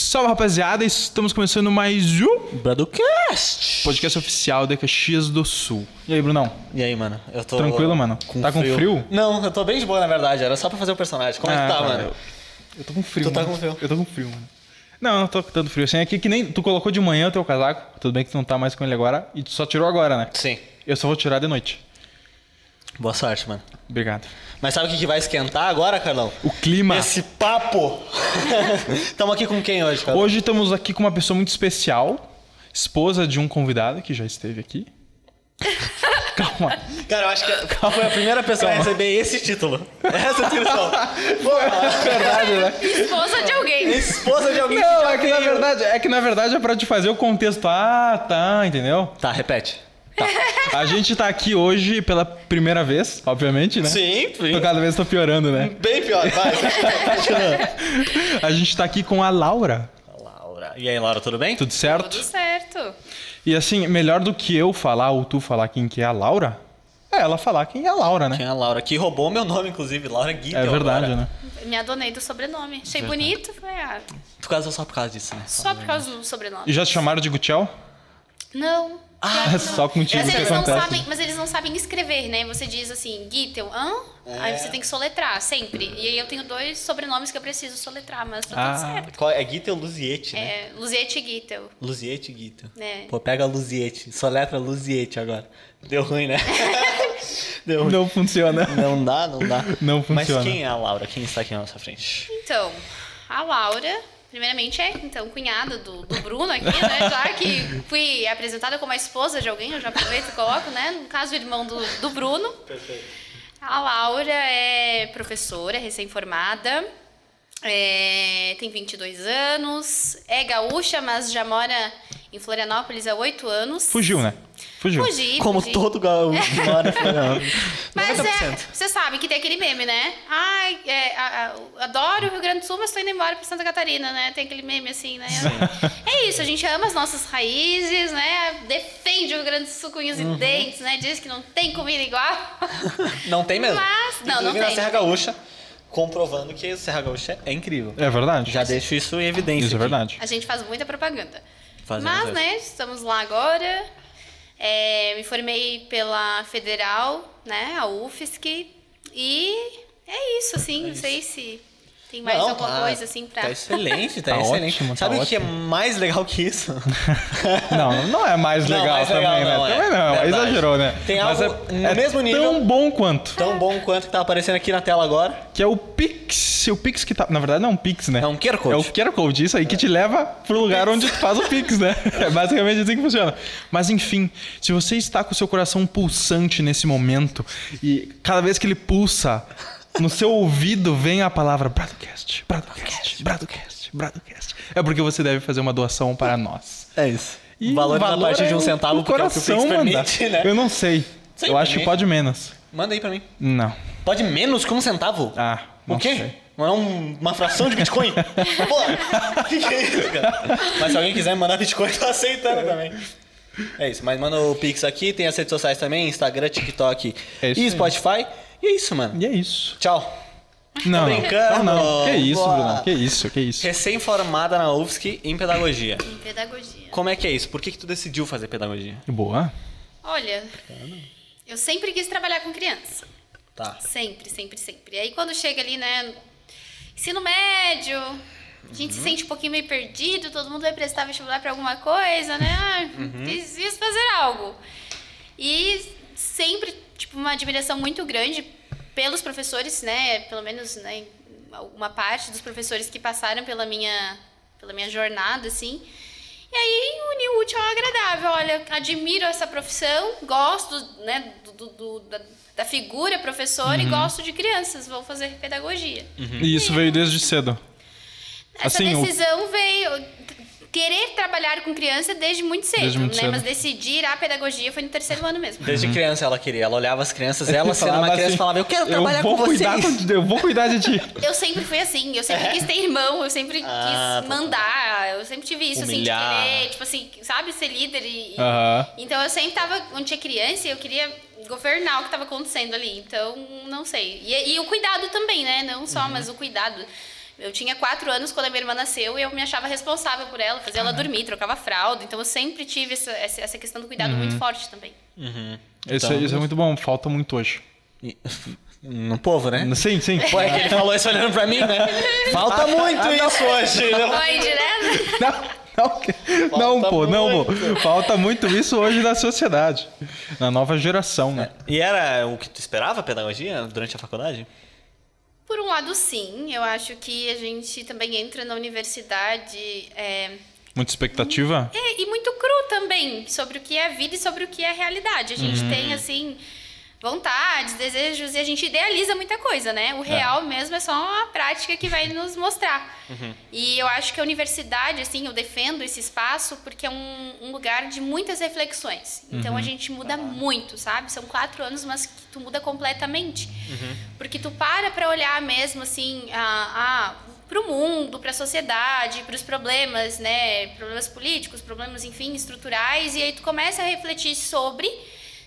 Salve, rapaziada, estamos começando mais um Bradocast, podcast oficial de Caxias do Sul. E aí, Brunão? E aí, mano? Eu tô... Tranquilo, mano? Tá com frio? Não, eu tô bem de boa, na verdade. Era só pra fazer o personagem. Como é que tá, cara, mano? Eu tô com frio, Tu tá mano. com frio? Eu tô com frio, mano. Não, eu não tô com tanto frio assim. É que nem tu colocou de manhã o teu casaco. Tudo bem que tu não tá mais com ele agora. E tu só tirou agora, né? Sim. Eu só vou tirar de noite. Boa sorte, mano. Obrigado. Mas sabe o que vai esquentar agora, Carlão? O clima. Esse papo! Tamo aqui com quem hoje, Carlão? Hoje estamos aqui com uma pessoa muito especial. Esposa de um convidado que já esteve aqui. Calma. Cara, eu acho que foi a primeira pessoa a receber esse título. Essa descrição. É verdade, né? Esposa de alguém. Esposa de alguém. Não, é que na verdade é pra te fazer o contexto. Ah, tá, entendeu? Tá, repete. A gente tá aqui hoje pela primeira vez, obviamente, né? Sim. Cada vez tô piorando, né? Bem pior, vai. A gente tá aqui com a Laura. Laura. E aí, Laura, tudo bem? Tudo certo? Tudo certo. E assim, melhor do que eu falar ou tu falar quem que é a Laura, é ela falar quem é a Laura, né? Quem é a Laura? Que roubou meu nome, inclusive. Laura Guido. É verdade, agora. né? Me adonei do sobrenome. Achei bonito. Falei, Tu casou só por causa disso, né? só por causa do sobrenome. E já te chamaram de Gutiel? Não. É só contigo Mas que eles, não acontece. sabem, mas eles não sabem escrever, né? Você diz assim, Gittel, Aí você tem que soletrar, sempre. E aí eu tenho 2 sobrenomes que eu preciso soletrar, mas tá tudo certo. Qual é? Gittel Luziete, né? É, Luziete e Gittel. Luziete e Gittel. É. Pô, pega Luziete. Soletra Luziete agora. Deu ruim, né? Deu ruim. Não funciona. Não dá, não dá. Não funciona. Mas quem é a Laura? Quem está aqui na nossa frente? Então, a Laura, primeiramente, é então cunhada do Bruno aqui, né? Já que fui apresentada como a esposa de alguém, eu já aproveito e coloco, né? No caso, o irmão do Bruno. Perfeito. A Laura é professora, recém-formada, tem 22 anos, é gaúcha, mas já mora em Florianópolis há 8 anos. Fugiu, né? Fugiu. Fugi. Como todo gaúcho que mora em Florianópolis. Mas 90%. você sabe que tem aquele meme, né? Ai, adoro o Rio Grande do Sul, mas tô indo embora pra Santa Catarina, né? Tem aquele meme assim, né? É isso, a gente ama as nossas raízes, né? Defende o Rio Grande do Sul com unhas e dentes, né? Diz que não tem comida igual. Não tem mesmo. Mas, não Inclusive, na tem. Serra Gaúcha, comprovando que a Serra Gaúcha é incrível. É verdade? Já deixo isso em evidência. Isso é aqui. verdade. A gente faz muita propaganda. Fazemos Mas, isso. né, estamos lá agora. Me formei pela Federal, né, a UFSC. E é isso, assim, não sei se tem mais Não, alguma coisa, assim, pra... Tá excelente, tá Tá excelente. ótimo, tá Sabe o que é ótimo. mais legal que isso? Não é mais Não, legal mais também, legal né? não é. Também não, Verdade. exagerou, né? Tem Mas algo no é mesmo nível. tão bom quanto. Tão bom quanto que tá aparecendo aqui na tela agora. Que é o Pix. O Pix que tá... Na verdade não é um Pix, né? É um QR Code. É o QR Code, isso aí que te leva pro lugar onde tu faz o Pix, né? É basicamente assim que funciona. Mas enfim, se você está com o seu coração pulsante nesse momento e cada vez que ele pulsa, no seu ouvido vem a palavra Bradocast, Bradocast, Bradocast, Bradocast. É porque você deve fazer uma doação para nós. É isso. E Valor a partir de é um centavo, o porque é o que o coração Pix manda. permite, né? Eu não sei. Sei, Eu acho que permite. pode menos. Manda aí pra mim. Não. Pode menos que um centavo? Ah, não O quê? sei. Não é uma fração de Bitcoin? Pô, que é isso, cara? Mas se alguém quiser me mandar Bitcoin, tô aceitando também. É isso, mas manda o Pix aqui, tem as redes sociais também, Instagram, TikTok É isso e aí. Spotify. E é isso, mano. E é isso. Tchau. Não, brincando. não. Que isso, Boa. Bruno. Que isso, que isso. Recém-formada na UFSC em pedagogia. Em pedagogia. Como é que é isso? Por que tu decidiu fazer pedagogia? Boa. Olha, eu sempre quis trabalhar com criança. Tá. Sempre, sempre, sempre. E aí quando chega ali, né, ensino médio, a gente se sente um pouquinho meio perdido, todo mundo vai prestar vestibular pra alguma coisa, né? Preciso fazer algo. E sempre, tipo, uma admiração muito grande pelos professores, né? Pelo menos, né, uma parte dos professores que passaram pela minha jornada, assim. E aí, unir o útil ao agradável. Olha, admiro essa profissão, gosto, né, da figura professor e gosto de crianças, vou fazer pedagogia. E isso veio desde cedo. Essa Assim, decisão veio... Querer trabalhar com criança desde muito cedo, Desde muito né? cedo. Mas decidir a pedagogia foi no 3º ano mesmo. Desde criança ela queria, ela olhava as crianças, ela sendo Falava uma criança assim, falava, eu quero trabalhar com cuidar vocês. eu vou cuidar de ti. Eu sempre fui assim, eu sempre quis ter irmão, eu sempre Ah, quis mandar, eu sempre tive isso, Humilhar. assim, de querer, tipo assim, sabe, ser líder Aham. Então eu sempre tava, onde tinha criança, eu queria governar o que tava acontecendo ali, então, não sei. E o cuidado também, né, não só, mas o cuidado Eu tinha 4 anos quando a minha irmã nasceu e eu me achava responsável por ela, fazia ela dormir, trocava fralda. Então eu sempre tive essa questão do cuidado muito forte também. Isso é muito bom, falta muito hoje. No povo, né? Sim, sim. Pô, é que ele falou isso olhando pra mim, né? Falta muito isso hoje. Foi direto? Não, pô. Falta muito isso hoje na sociedade. Na nova geração, né? E era o que tu esperava, a pedagogia, durante a faculdade? Por um lado, sim. Eu acho que a gente também entra na universidade... Muita expectativa? E muito cru também, sobre o que é a vida e sobre o que é a realidade. A gente tem, assim, vontades, desejos, e a gente idealiza muita coisa, né? O real mesmo é só uma prática que vai nos mostrar. E eu acho que a universidade, assim, eu defendo esse espaço porque é um lugar de muitas reflexões. Então a gente muda muito, sabe? São 4 anos, mas que tu muda completamente. Porque tu para olhar mesmo, assim, para o mundo, para a sociedade, para os problemas, né? Problemas políticos, problemas, enfim, estruturais. E aí tu começa a refletir sobre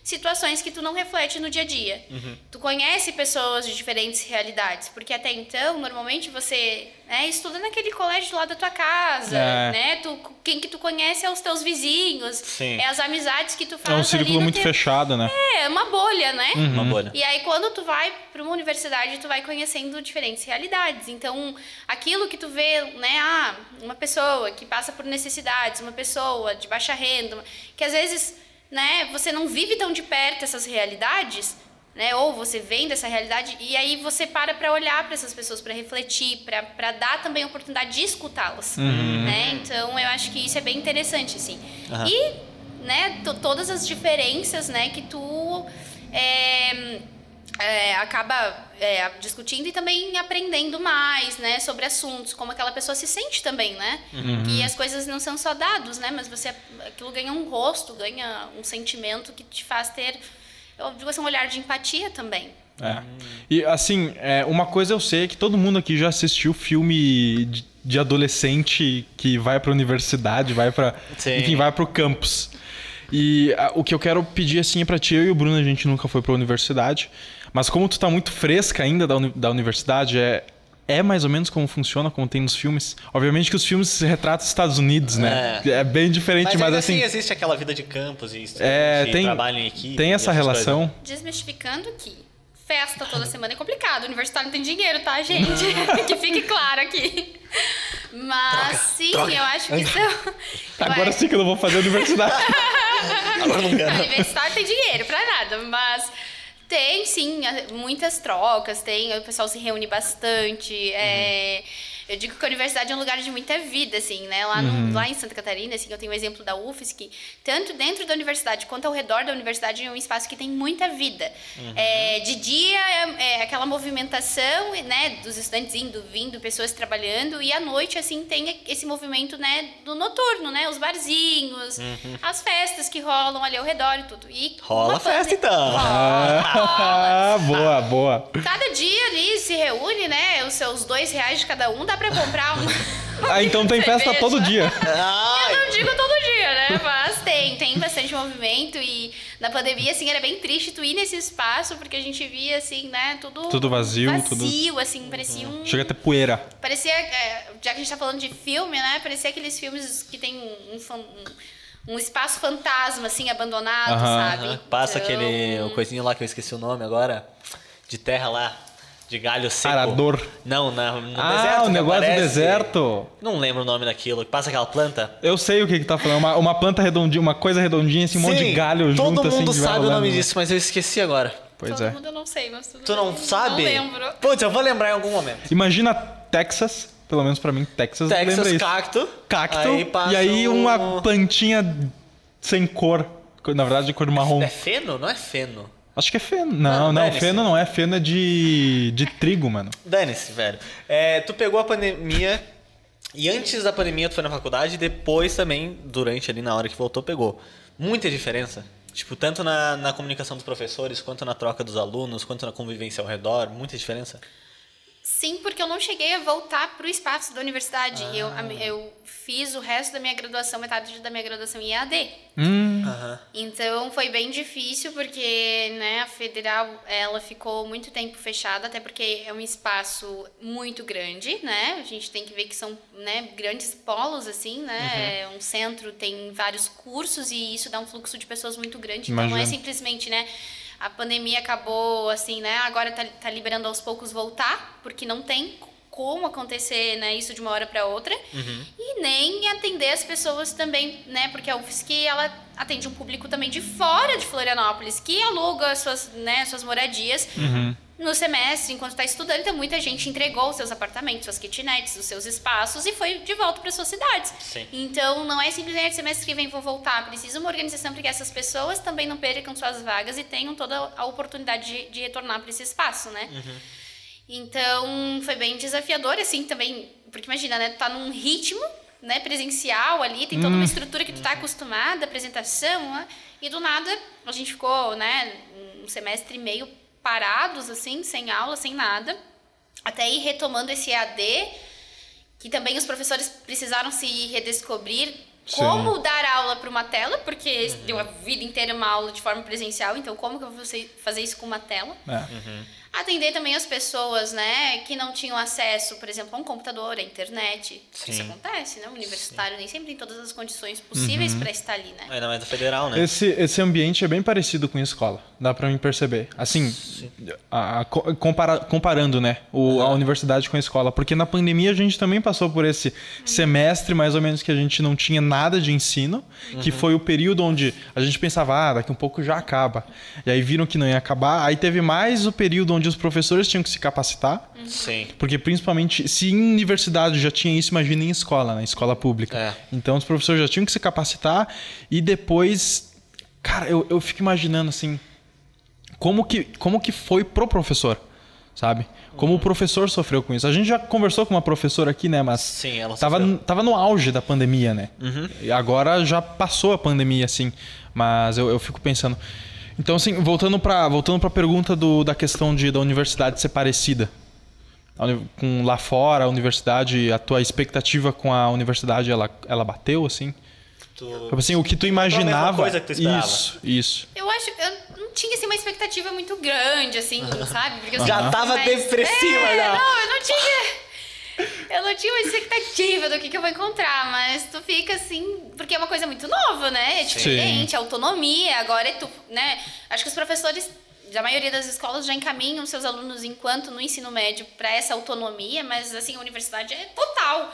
situações que tu não reflete no dia a dia. Tu conhece pessoas de diferentes realidades, porque até então, normalmente você estuda naquele colégio lá da tua casa, né? Quem que tu conhece é os teus vizinhos, Sim. é as amizades que tu faz. É um círculo muito fechado, né? É uma bolha, né? Uma bolha. E aí, quando tu vai para uma universidade, tu vai conhecendo diferentes realidades. Então, aquilo que tu vê, né? Uma pessoa que passa por necessidades, uma pessoa de baixa renda, que às vezes, né, você não vive tão de perto essas realidades, né? Ou você vem dessa realidade e aí você para olhar para essas pessoas, para refletir, para dar também a oportunidade de escutá-las, né? Então, eu acho que isso é bem interessante, assim. E, né, todas as diferenças, né, que tu acaba discutindo e também aprendendo mais, né, sobre assuntos, como aquela pessoa se sente também, né? Que as coisas não são só dados, né? Mas aquilo ganha um rosto, ganha um sentimento que te faz ter, eu digo assim, um olhar de empatia também. E assim, uma coisa eu sei é que todo mundo aqui já assistiu filme de adolescente que vai pra universidade, enfim, vai pro campus. E o que eu quero pedir assim é pra ti, eu e o Bruno, a gente nunca foi pra universidade, mas como tu tá muito fresca ainda da universidade, é mais ou menos como funciona, como tem nos filmes. Obviamente que os filmes retratam os Estados Unidos, né? É bem diferente, mas assim... existe aquela vida de campus e trabalho em equipe. Tem essa relação. Desmistificando que festa toda semana é complicado. O universitário não tem dinheiro, tá, gente? Que fique claro aqui. Mas eu acho que isso... Agora sim que eu não vou fazer universidade. Agora não quero. O universitário tem dinheiro pra nada, mas... Tem, sim, muitas trocas, o pessoal se reúne bastante. Eu digo que a universidade é um lugar de muita vida, assim, né? Lá em Santa Catarina, assim, eu tenho o exemplo da UFSC, que tanto dentro da universidade quanto ao redor da universidade é um espaço que tem muita vida. De dia é aquela movimentação, né? Dos estudantes indo, vindo, pessoas trabalhando. E à noite, assim, tem esse movimento, né? Do noturno, né? Os barzinhos, as festas que rolam ali ao redor e tudo. E rola a festa, então! Boa. Cada dia ali se reúne, né? Os seus R$2 de cada um, dá pra comprar então tem festa todo dia. Eu não digo todo dia, né? Mas tem bastante movimento. E na pandemia, assim, era bem triste tu ir nesse espaço, porque a gente via, assim, né? Tudo vazio. Assim, parecia chega até poeira. Parecia, já que a gente tá falando de filme, né? Parecia aqueles filmes que tem um espaço fantasma, assim, abandonado, sabe? Passa o coisinho lá que eu esqueci o nome agora, de terra lá. De galho seco. Arador. Não, no deserto. O negócio do deserto. Não lembro o nome daquilo. Passa aquela planta. Eu sei o que tá falando. Uma planta redondinha, uma coisa redondinha, assim, um monte de galho junto. Todo mundo assim, sabe o nome disso, mas eu esqueci agora. Todo mundo eu não sei, mas tudo Tu não sabe? Não lembro. Putz, eu vou lembrar em algum momento. Imagina Texas, pelo menos pra mim, Texas lembra isso. Cacto. E aí uma plantinha sem cor. Na verdade, de cor marrom. É feno? Não é feno. Acho que é feno. Não, feno não é. Feno é de trigo, mano. Dane-se, velho. Tu pegou a pandemia e antes da pandemia tu foi na faculdade e depois também, durante ali na hora que voltou, pegou. Muita diferença. Tipo, tanto na comunicação dos professores, quanto na troca dos alunos, quanto na convivência ao redor. Muita diferença. Sim, porque eu não cheguei a voltar pro espaço da universidade. Eu fiz o resto da minha graduação, metade da minha graduação em EAD. Então foi bem difícil porque, né, a federal ela ficou muito tempo fechada, até porque é um espaço muito grande, né? A gente tem que ver que são, né, grandes polos assim, né? Um centro tem vários cursos e isso dá um fluxo de pessoas muito grande. Então não é simplesmente, né, a pandemia acabou assim, né? Agora tá liberando aos poucos voltar, porque não tem como acontecer, né, isso de uma hora para outra. E nem atender as pessoas também, né? Porque a UFSC, ela atende um público também de fora de Florianópolis, que aluga suas moradias no semestre, enquanto está estudando. Então, muita gente entregou os seus apartamentos, suas kitnets, os seus espaços e foi de volta para suas cidades. Sim. Então, não é simplesmente semestre que vem vou voltar. Precisa uma organização para que essas pessoas também não percam suas vagas e tenham toda a oportunidade de retornar para esse espaço, né? Então, foi bem desafiador, assim, também. Porque imagina, né? Tu tá num ritmo, né, presencial ali, tem toda uma estrutura que tu tá acostumada, apresentação, né? E do nada, a gente ficou, né, um semestre e meio parados, assim, sem aula, sem nada, até ir retomando esse EAD, que também os professores precisaram se redescobrir como dar aula para uma tela, porque deu a vida inteira uma aula de forma presencial, então como que eu vou fazer isso com uma tela? Atender também as pessoas, né, que não tinham acesso, por exemplo, a um computador, a internet. Isso acontece, né? O universitário nem sempre tem todas as condições possíveis para estar ali, né? Ainda mais a federal, né? Esse ambiente é bem parecido com a escola, dá pra mim perceber. Assim, comparando, né, a universidade com a escola. Porque na pandemia a gente também passou por esse semestre, mais ou menos, que a gente não tinha nada de ensino, que foi o período onde a gente pensava, daqui um pouco já acaba. E aí viram que não ia acabar. Aí teve mais o período onde os professores tinham que se capacitar. Sim. Porque principalmente, se em universidade já tinha isso, imagina em escola, né? Escola pública. Então os professores já tinham que se capacitar e depois, cara, eu fico imaginando assim, como que foi pro professor, sabe? Como o professor sofreu com isso. A gente já conversou com uma professora aqui, né? Mas sim, ela tava no auge da pandemia, né? E agora já passou a pandemia, assim. Mas eu fico pensando... Então, assim, voltando para a pergunta da questão da universidade ser parecida. Com lá fora, a universidade, a tua expectativa com a universidade, ela bateu, assim? Assim, o que tu imaginava... A mesma coisa que tu esperava. Isso. Eu não tinha, assim, uma expectativa muito grande, assim, sabe? Porque eu já tava depressiva, já. Não, eu não tinha uma expectativa do que eu vou encontrar, mas tu fica assim, porque é uma coisa muito nova, né? É diferente, autonomia, agora é tu, né? Acho que os professores da maioria das escolas já encaminham seus alunos enquanto no ensino médio para essa autonomia, mas assim, a universidade é total.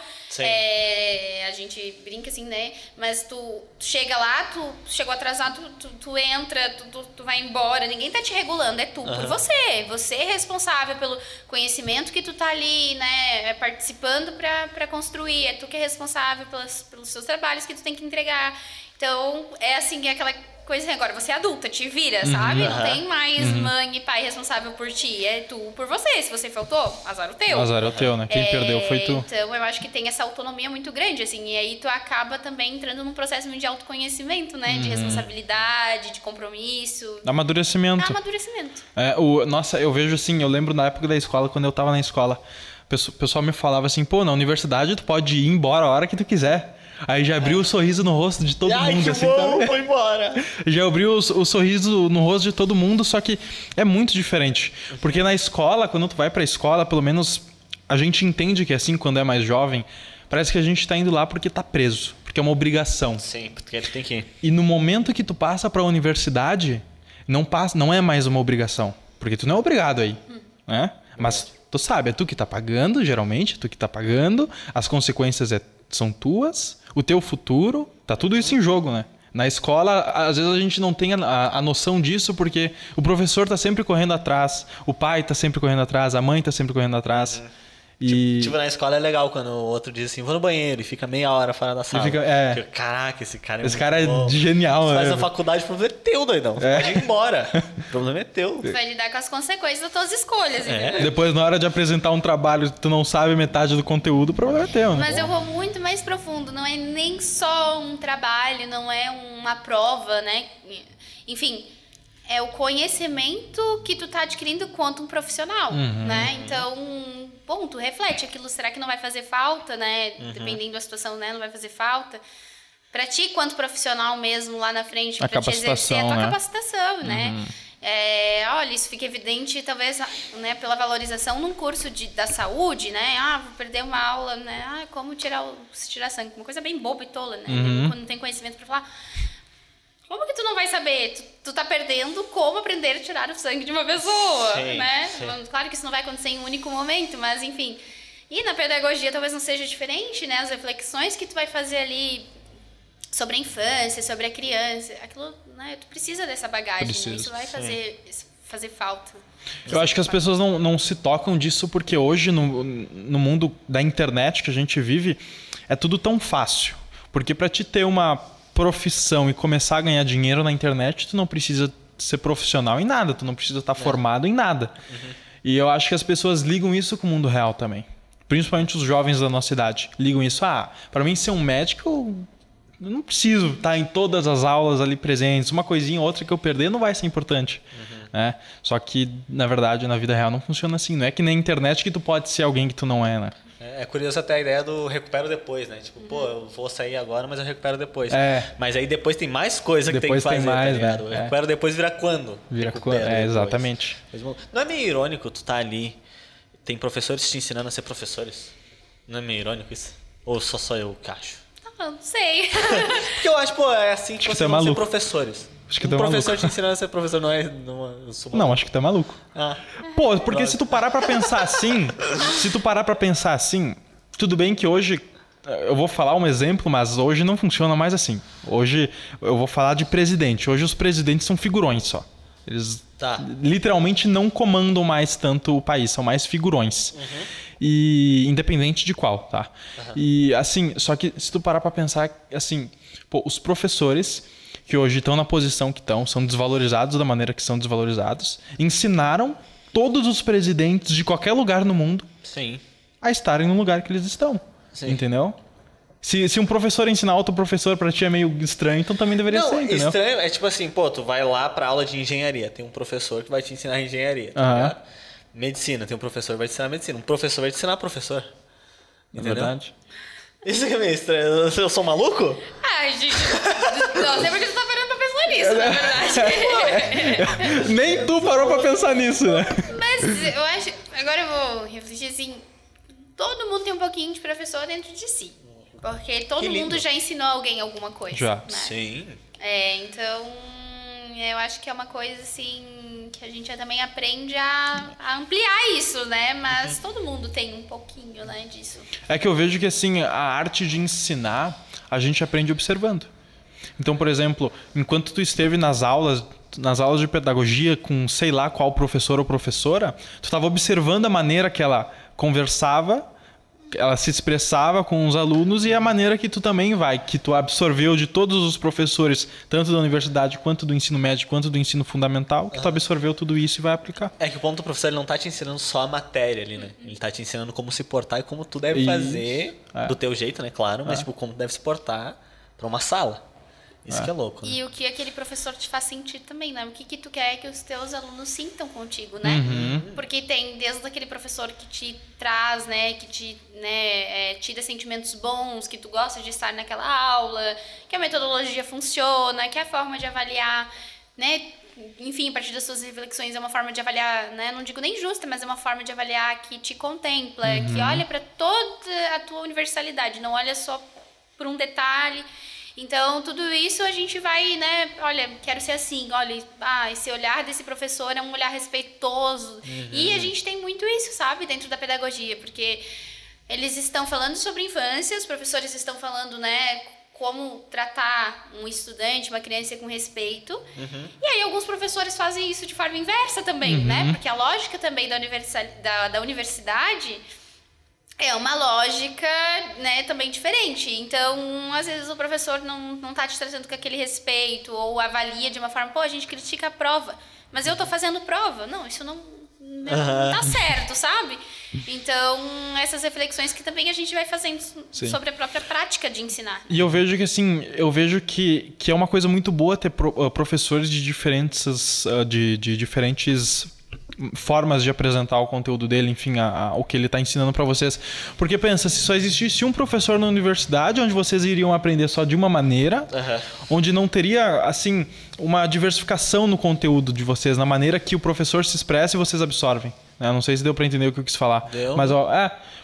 A gente brinca assim, né? Mas tu chega lá, tu chegou atrasado, tu entra, tu vai embora, ninguém tá te regulando, é tu por você. Você é responsável pelo conhecimento que tu tá ali, né, participando para construir, é tu que é responsável pelos seus trabalhos que tu tem que entregar. Então, é assim, é aquela coisa, agora você é adulta, te vira, sabe? Não tem mais mãe e pai responsável por ti, é tu por você. Se você faltou, azar o teu. Azar é o teu, né? Quem perdeu foi tu. Então, eu acho que tem essa autonomia muito grande, assim, e aí tu acaba também entrando num processo de autoconhecimento, né? De responsabilidade, de compromisso. Amadurecimento. Nossa, eu vejo assim, eu lembro na época da escola, quando eu tava na escola, o pessoal me falava assim, pô, na universidade tu pode ir embora a hora que tu quiser. Aí já abriu o sorriso no rosto de todo mundo. Que assim, bom, foi embora. Já abriu o sorriso no rosto de todo mundo, só que é muito diferente. Porque na escola, quando tu vai pra escola, pelo menos a gente entende que assim, quando é mais jovem, parece que a gente tá indo lá porque tá preso. Porque é uma obrigação. Sim, porque a gente tem que ir. E no momento que tu passa pra universidade, não é mais uma obrigação. Porque tu não é obrigado aí, né? Mas tu sabe, é tu que tá pagando, geralmente, é tu que tá pagando, as consequências são tuas, o teu futuro, tá tudo isso em jogo, né? Na escola, às vezes a gente não tem a noção disso porque o professor tá sempre correndo atrás, o pai tá sempre correndo atrás, a mãe tá sempre correndo atrás. E... Tipo, na escola é legal quando o outro diz assim, vou no banheiro e fica meia hora fora da sala. Caraca, esse cara é bom. Genial, né? Você faz a faculdade, o problema é teu, doidão. Você pode ir embora. O problema é teu. Você vai lidar com as consequências das tuas escolhas, entendeu? Depois, na hora de apresentar um trabalho, tu não sabe metade do conteúdo, o problema é teu, né? Mas eu vou muito mais profundo. Não é nem só um trabalho, não é uma prova, né? Enfim... É o conhecimento que tu tá adquirindo quanto um profissional, né? Então, bom, tu reflete aquilo, será que não vai fazer falta, né? Dependendo da situação, né? Não vai fazer falta. Pra ti, quanto profissional mesmo, lá na frente, pra te exercer a tua capacitação, né? Olha, isso fica evidente, talvez, né, pela valorização num curso da saúde, né? Vou perder uma aula, né? Como tirar sangue. Uma coisa bem boba e tola, né? Quando não tem conhecimento pra falar. Como que tu não vai saber? Tu tá perdendo como aprender a tirar o sangue de uma pessoa, né? Claro que isso não vai acontecer em um único momento, mas enfim. E na pedagogia talvez não seja diferente, né? As reflexões que tu vai fazer ali sobre a infância, sobre a criança, aquilo, né? Tu precisa dessa bagagem, né? Isso vai fazer falta. Eu acho que as pessoas não se tocam disso porque hoje, no mundo da internet que a gente vive, é tudo tão fácil. Porque para te ter uma profissão e começar a ganhar dinheiro na internet, tu não precisa ser profissional em nada, tu não precisa estar formado em nada. E eu acho que as pessoas ligam isso com o mundo real também. Principalmente os jovens da nossa idade. Ligam isso, para mim ser um médico, eu não preciso estar em todas as aulas ali presentes. Uma coisinha ou outra que eu perder não vai ser importante. Né? Só que, na verdade, na vida real não funciona assim. Não é que nem na internet que tu pode ser alguém que tu não é, né? É curioso até a ideia do recupero depois, né? Tipo, eu vou sair agora, mas eu recupero depois. Mas aí depois tem mais coisa que tem que fazer, tá ligado? Né? O recupero depois vira quando? Vira quando, exatamente. Não é meio irônico tu tá ali, tem professores te ensinando a ser professores? Não é meio irônico isso? Ou só eu que acho? Não sei. Porque eu acho, é assim que vocês vão ser professores. Acho que um professor te ensinando a ser professor não é... Não, acho que tu é maluco. Porque se tu parar pra pensar assim, tudo bem que hoje, eu vou falar um exemplo, mas hoje não funciona mais assim. Hoje eu vou falar de presidente. Hoje os presidentes são figurões só. Eles literalmente não comandam mais tanto o país, são mais figurões. E independente de qual, tá? E assim, só que se tu parar pra pensar, assim, os professores que hoje estão na posição que estão, são desvalorizados da maneira que são desvalorizados, ensinaram todos os presidentes de qualquer lugar no mundo a estarem no lugar que eles estão. Entendeu? Se um professor ensinar outro professor pra ti é meio estranho, então também deveria ser, entendeu? Estranho é tipo assim, tu vai lá pra aula de engenharia, tem um professor que vai te ensinar engenharia, tá ligado? Medicina, tem um professor que vai te ensinar medicina, um professor vai te ensinar professor. Entendeu? É verdade. Isso é meio estranho. Eu sou maluco? Gente, não sei porque tu tá parando pra pensar nisso, na verdade. Nem tu parou pra pensar nisso, né? Mas eu acho... Agora eu vou refletir assim... Todo mundo tem um pouquinho de professor dentro de si. Porque todo mundo já ensinou alguém alguma coisa. Já. Né? Sim. Então... Eu acho que é uma coisa assim... Que a gente também aprende a ampliar isso, né? Mas todo mundo tem um pouquinho, né, disso. É que eu vejo que assim, a arte de ensinar, a gente aprende observando. Então, por exemplo, enquanto tu esteve nas aulas de pedagogia com sei lá qual professor ou professora, tu estava observando a maneira que ela conversava, ela se expressava com os alunos e a maneira que tu também que tu absorveu de todos os professores, tanto da universidade, quanto do ensino médio, quanto do ensino fundamental, que tu absorveu tudo isso e vai aplicar. É que o ponto do professor, ele não tá te ensinando só a matéria ali, né? Ele tá te ensinando como se portar e como tu deve fazer, do teu jeito, né? Claro, mas tipo, como tu deve se portar pra uma sala. Isso que é louco, né? E o que aquele professor te faz sentir também, né? O que tu quer que os teus alunos sintam contigo, né? Porque tem desde aquele professor que te traz, né? Que te tira sentimentos bons, que tu gosta de estar naquela aula, que a metodologia funciona, que a forma de avaliar, né? Enfim, a partir das suas reflexões é uma forma de avaliar, né? Não digo nem justa, mas é uma forma de avaliar que te contempla, que olha para toda a tua universalidade, não olha só por um detalhe. Então, tudo isso a gente vai, né? Olha, quero ser assim. Olha, esse olhar desse professor é um olhar respeitoso. E a gente tem muito isso, sabe? Dentro da pedagogia. Porque eles estão falando sobre infância, os professores estão falando, né? Como tratar um estudante, uma criança com respeito. E aí, alguns professores fazem isso de forma inversa também, né? Porque a lógica também da universidade... É uma lógica, né, também diferente. Então, às vezes o professor não tá te tratando com aquele respeito ou avalia de uma forma, a gente critica a prova, mas eu tô fazendo prova. Não, isso não tá certo, sabe? Então, essas reflexões que também a gente vai fazendo sobre a própria prática de ensinar. E eu vejo que, assim, que é uma coisa muito boa ter professores de diferentes formas de apresentar o conteúdo dele, enfim, o que ele está ensinando para vocês. Porque pensa, se só existisse um professor na universidade, onde vocês iriam aprender só de uma maneira, onde não teria, assim, uma diversificação no conteúdo de vocês, na maneira que o professor se expressa e vocês absorvem. Não sei se deu para entender o que eu quis falar. Deu. Mas,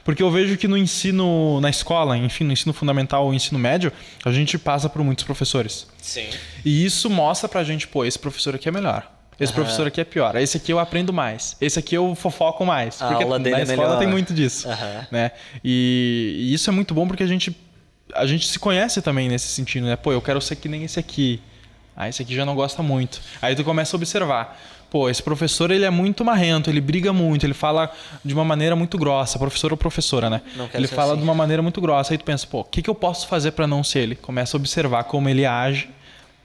porque eu vejo que no ensino, na escola, enfim, no ensino fundamental ou ensino médio, a gente passa por muitos professores. Sim. E isso mostra pra gente, pô, esse professor aqui é melhor. Esse professor aqui é pior. Esse aqui eu aprendo mais. Esse aqui eu fofoco mais. A porque aula dele na é escola melhor. tem muito disso. Né? E isso é muito bom porque a gente se conhece também nesse sentido, né? Pô, eu quero ser que nem esse aqui. Esse aqui já não gosta muito. Aí tu começa a observar. Pô, esse professor, ele é muito marrento, ele briga muito, ele fala de uma maneira muito grossa. Professor ou professora, né? Ele fala de uma maneira muito grossa. Aí tu pensa, pô, o que eu posso fazer pra não ser ele? Começa a observar como ele age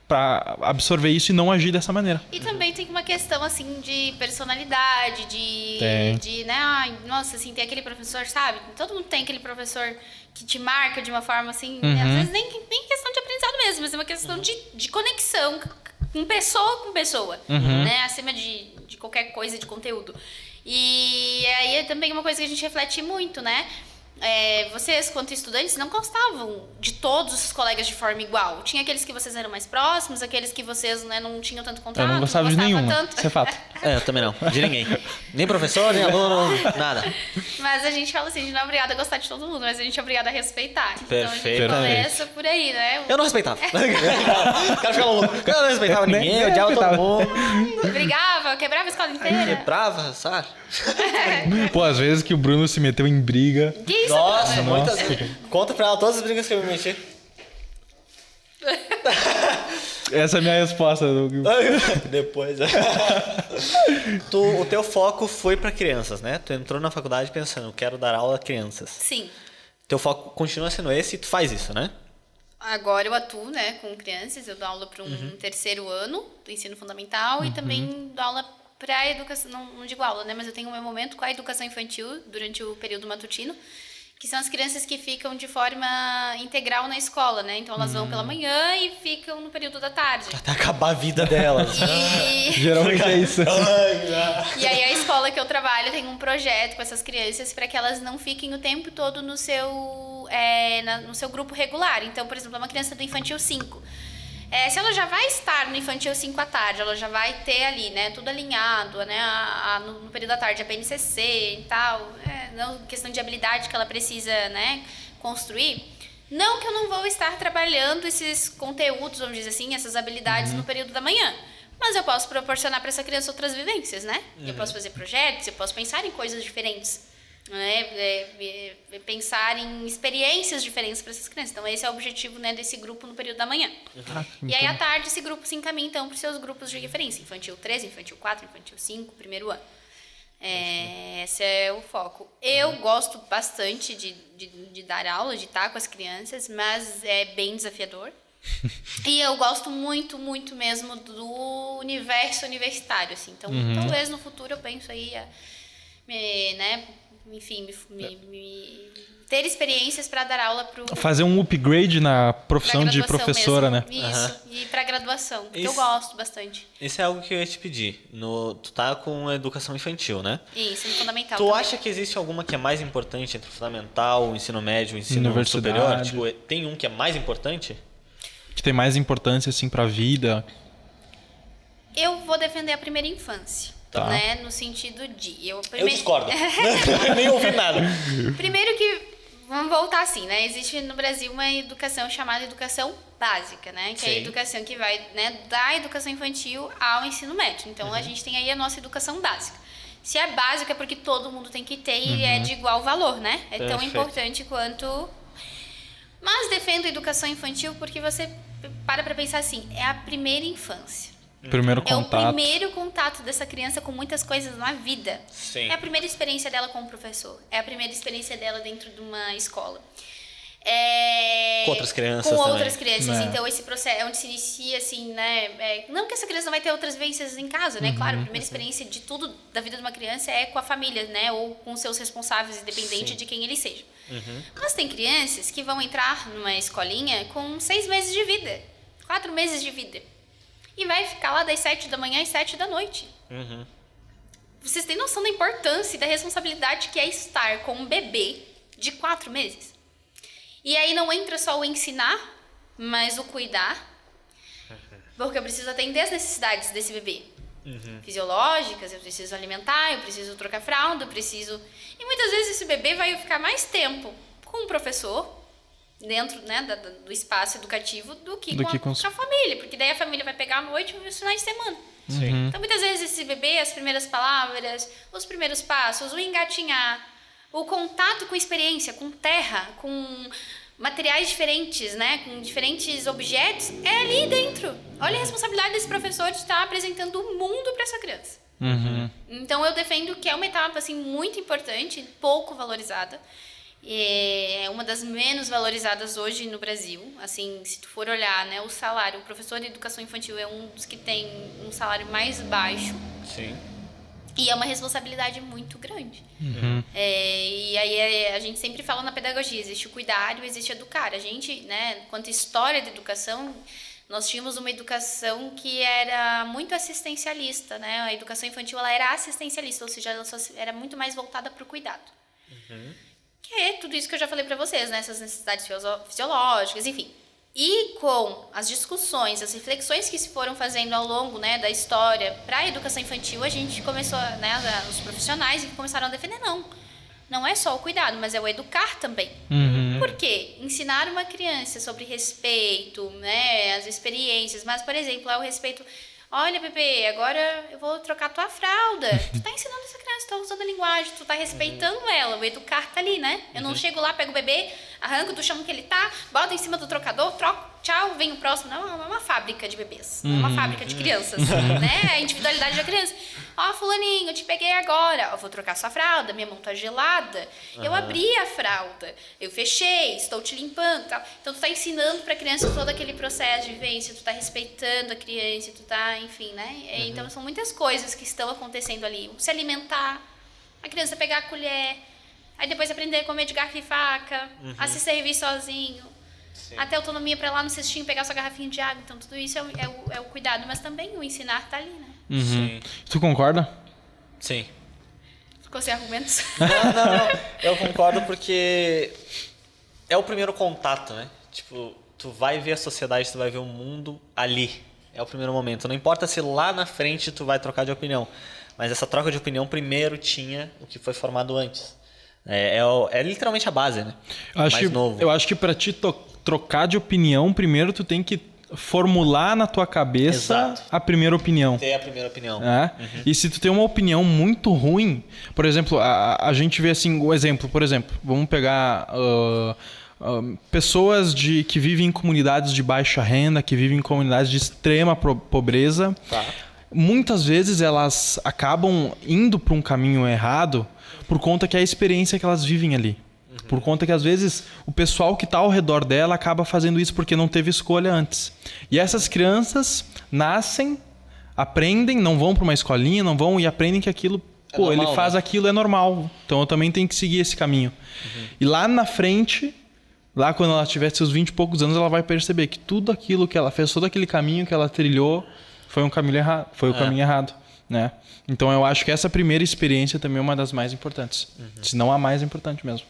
pra absorver isso e não agir dessa maneira. E também tem uma questão, assim, de personalidade, de né? Ai, nossa, assim, tem aquele professor, sabe? Todo mundo tem aquele professor que te marca de uma forma, assim, às vezes nem questão de aprendizado mesmo, mas é uma questão de conexão com pessoa, né? Acima de qualquer coisa de conteúdo. E aí é também uma coisa que a gente reflete muito, né? Vocês, quanto estudantes, não gostavam de todos os colegas de forma igual. Tinha aqueles que vocês eram mais próximos, aqueles que vocês, né, não tinham tanto contato. Eu não gostava de nenhum, isso é fato. Eu também não, de ninguém. Nem professor, nem aluno, nada. Mas a gente fala assim, a gente não é obrigado a gostar de todo mundo, mas a gente é obrigado a respeitar. Perfeito. Então a gente começa por aí, né? Eu não respeitava. O cara ficava louco. Eu não respeitava ninguém, eu odiava todo mundo. Brigava, quebrava a escola inteira. Quebrava, sabe? Pô, às vezes que o Bruno se meteu em briga. Que isso, Nossa, Bruno? muitas. Conta pra ela todas as brigas que eu me meti. Essa é a minha resposta. Depois. O teu foco foi pra crianças, né? Tu entrou na faculdade pensando, eu quero dar aula a crianças. Sim. Teu foco continua sendo esse e tu faz isso, né? Agora eu atuo, né, com crianças, eu dou aula para um terceiro ano do ensino fundamental e também dou aula para a educação, não digo aula, né, mas eu tenho o meu momento com a educação infantil durante o período matutino, que são as crianças que ficam de forma integral na escola, né? Então elas vão pela manhã e ficam no período da tarde. Até acabar a vida delas. Geralmente é isso. E aí a escola que eu trabalho tem um projeto com essas crianças para que elas não fiquem o tempo todo no seu grupo regular. Então, por exemplo, uma criança do infantil 5. Se ela já vai estar no infantil 5 à tarde, ela já vai ter ali, né, tudo alinhado, né, no período da tarde, a BNCC e tal, não, questão de habilidade que ela precisa, né, construir. Não que eu não vou estar trabalhando esses conteúdos, vamos dizer assim, essas habilidades no período da manhã. Mas eu posso proporcionar para essa criança outras vivências, né? Eu posso fazer projetos, eu posso pensar em coisas diferentes. Pensar em experiências diferentes para essas crianças. Então esse é o objetivo, né, desse grupo no período da manhã. E aí à tarde esse grupo se encaminha então para os seus grupos de referência, infantil 3, infantil 4, infantil 5, primeiro ano. Esse é o foco. Eu gosto bastante de dar aula, de estar com as crianças, mas é bem desafiador. E eu gosto muito, muito mesmo do universo universitário, assim. Então talvez no futuro eu penso aí né, enfim, ter experiências para dar aula para fazer um upgrade na profissão de professora, mesmo. né? Isso, e para graduação, que eu gosto bastante. Isso é algo que eu ia te pedir. Tu tá com educação infantil, né? Isso, no fundamental Tu também. acha que existe alguma que é mais importante entre o fundamental, o ensino médio, o ensino superior? Tipo, tem um que é mais importante? Que tem mais importância, assim, pra vida? Eu vou defender a primeira infância. Tá. Né? No sentido de... Eu discordo. Nem ouvi nada. Primeiro que... Vamos voltar assim, né? Existe no Brasil uma educação chamada educação básica, né? Que é a educação que vai, né, da educação infantil ao ensino médio. Então, a gente tem aí a nossa educação básica. Se é básica é porque todo mundo tem que ter e é de igual valor, né? É tão importante quanto... Mas defendo a educação infantil porque você para pensar assim, é a primeira infância. Primeiro contato. É o primeiro contato dessa criança com muitas coisas na vida. Sim. É a primeira experiência dela com o professor. É a primeira experiência dela dentro de uma escola. Com outras crianças Com também. outras crianças. Então, esse processo é onde se inicia, assim, né? Não que essa criança não vai ter outras vivências em casa, né? Claro, a primeira experiência de tudo da vida de uma criança é com a família, né? Ou com seus responsáveis, independente de quem eles sejam. Mas tem crianças que vão entrar numa escolinha com 6 meses de vida. 4 meses de vida. E vai ficar lá das 7 da manhã às 7 da noite. Vocês têm noção da importância e da responsabilidade que é estar com um bebê de 4 meses? E aí não entra só o ensinar, mas o cuidar. Porque eu preciso atender as necessidades desse bebê. Fisiológicas, eu preciso alimentar, eu preciso trocar fralda, eu preciso... E muitas vezes esse bebê vai ficar mais tempo com o professor, dentro, né, do espaço educativo, do que com a família. Porque daí a família vai pegar à noite e os finais de semana. Então, muitas vezes esse bebê, as primeiras palavras, os primeiros passos, o engatinhar, o contato com experiência, com terra, com materiais diferentes, né, com diferentes objetos, é ali dentro. Olha a responsabilidade desse professor de estar apresentando o mundo para essa criança. Então, eu defendo que é uma etapa assim, muito importante, pouco valorizada. É uma das menos valorizadas hoje no Brasil. Assim, se tu for olhar, né, o salário, o professor de educação infantil é um dos que tem um salário mais baixo. Sim. E é uma responsabilidade muito grande. E aí a gente sempre fala na pedagogia, existe o cuidar e existe educar. A gente, né, quanto história de educação, nós tínhamos uma educação que era muito assistencialista, né? A educação infantil ela era assistencialista, ou seja, ela era muito mais voltada para o cuidado. Que é tudo isso que eu já falei para vocês, né? Essas necessidades fisiológicas, enfim. E com as discussões, as reflexões que se foram fazendo ao longo, né, da história para a educação infantil, a gente começou, né, os profissionais começaram a defender, não é só o cuidado, mas é o educar também. Por quê? Ensinar uma criança sobre respeito, né, as experiências, mas, por exemplo, é o respeito... Olha, bebê, agora eu vou trocar tua fralda. Tu tá ensinando essa criança, tu tá usando a linguagem, tu tá respeitando ela. O educar tá ali, né? Eu não chego lá, pego o bebê, arranco do chão que ele tá, boto em cima do trocador, troco, tchau, vem o próximo. Não, é uma fábrica de bebês. É uma fábrica de crianças, né? A individualidade da criança. Ó, fulaninho, eu te peguei agora. Eu vou trocar sua fralda, minha mão tá gelada. Eu abri a fralda, eu fechei, estou te limpando, tal. Então, tu tá ensinando pra criança todo aquele processo de vivência, tu tá respeitando a criança, tu tá, enfim, né? Então, são muitas coisas que estão acontecendo ali. Se alimentar, a criança pegar a colher, aí depois aprender a comer de garfo e faca, a se servir sozinho, até autonomia para lá no cestinho pegar sua garrafinha de água. Então, tudo isso é o cuidado, mas também o ensinar tá ali, né? Sim. Tu concorda? Sim. Ficou sem argumentos? Não. Eu concordo porque é o primeiro contato, né? Tipo, tu vai ver a sociedade, tu vai ver o mundo ali. É o primeiro momento. Não importa se lá na frente tu vai trocar de opinião. Mas essa troca de opinião primeiro tinha o que foi formado antes. É literalmente a base, né? Eu acho que para ti trocar de opinião, primeiro tu tem que formular na tua cabeça a primeira opinião. Ter a primeira opinião. E se tu tem uma opinião muito ruim, por exemplo, a gente vê assim, o exemplo, por exemplo, vamos pegar pessoas que vivem em comunidades de baixa renda, que vivem em comunidades de extrema pobreza. Muitas vezes elas acabam indo para um caminho errado por conta que é a experiência que elas vivem ali. Por conta que, às vezes, o pessoal que está ao redor dela acaba fazendo isso porque não teve escolha antes. E essas crianças nascem, aprendem, não vão para uma escolinha, não vão e aprendem que aquilo... normal, ele faz aquilo, é normal. Então, eu também tenho que seguir esse caminho. E lá na frente, lá quando ela tiver seus 20 e poucos anos, ela vai perceber que tudo aquilo que ela fez, todo aquele caminho que ela trilhou, foi um caminho errado. Foi o caminho errado, né? Então, eu acho que essa primeira experiência também é uma das mais importantes. Se não a mais importante mesmo.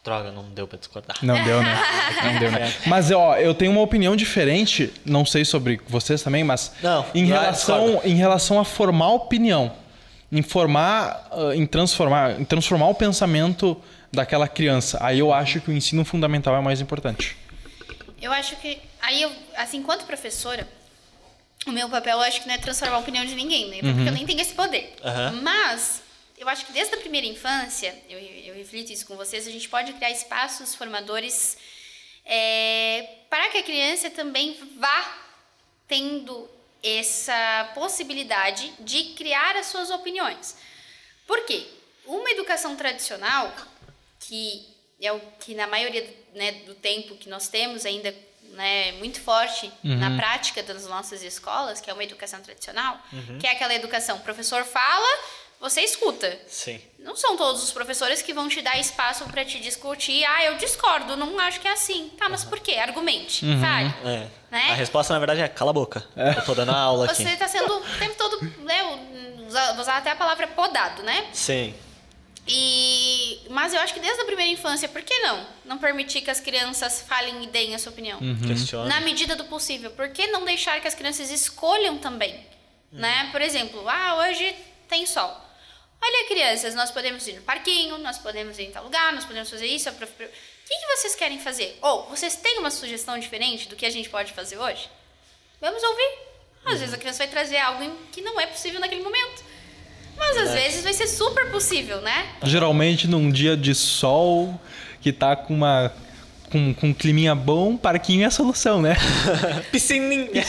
Droga, não deu pra discordar. Não deu, né? Não deu, né? Mas, eu tenho uma opinião diferente, não sei sobre vocês também, mas em relação a formar opinião, em transformar o pensamento daquela criança. Aí eu acho que o ensino fundamental é mais importante. Eu acho que, assim, enquanto professora, o meu papel, eu acho que não é transformar a opinião de ninguém, né? Porque eu nem tenho esse poder. Mas... eu acho que desde a primeira infância, eu reflito isso com vocês, a gente pode criar espaços formadores para que a criança também vá tendo essa possibilidade de criar as suas opiniões. Por quê? Uma educação tradicional, que é o que na maioria, né, do tempo que nós temos ainda, né, muito forte na prática das nossas escolas, que é uma educação tradicional, que é aquela educação, o professor fala... você escuta. Sim. Não são todos os professores que vão te dar espaço para te discutir. Ah, eu discordo, não acho que é assim. Tá, mas por quê? Argumente, fale. Né? A resposta, na verdade, é cala a boca. Eu tô dando aula aqui. Você tá sendo o tempo todo, né, vou usar até a palavra podado, né? Sim. Mas eu acho que desde a primeira infância, por que não permitir que as crianças falem e deem a sua opinião? Questiona. Na medida do possível. Por que não deixar que as crianças escolham também? Né? Por exemplo, hoje tem sol. Olha, crianças, nós podemos ir no parquinho, nós podemos ir em tal lugar, nós podemos fazer isso. O que vocês querem fazer? Ou vocês têm uma sugestão diferente do que a gente pode fazer hoje? Vamos ouvir. Às vezes a criança vai trazer algo que não é possível naquele momento. Mas às vezes vai ser super possível, né? Geralmente num dia de sol, que tá com um climinha bom, parquinho é a solução, né? Piscininha.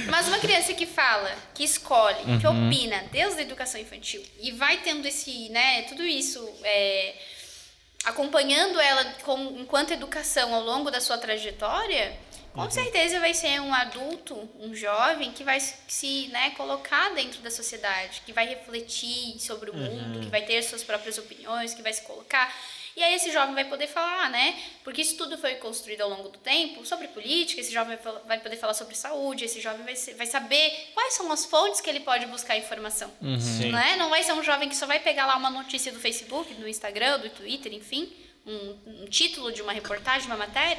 Mas uma criança que fala, que escolhe, que opina desde a educação infantil e vai tendo esse, né, tudo isso acompanhando ela enquanto educação ao longo da sua trajetória, com certeza vai ser um adulto, um jovem que vai se, né, colocar dentro da sociedade, que vai refletir sobre o mundo, que vai ter suas próprias opiniões, que vai se colocar. E aí esse jovem vai poder falar, né? Porque isso tudo foi construído ao longo do tempo, sobre política, esse jovem vai poder falar sobre saúde, esse jovem vai saber quais são as fontes que ele pode buscar informação. Né? Não vai ser um jovem que só vai pegar lá uma notícia do Facebook, do Instagram, do Twitter, enfim, um título de uma reportagem, uma matéria,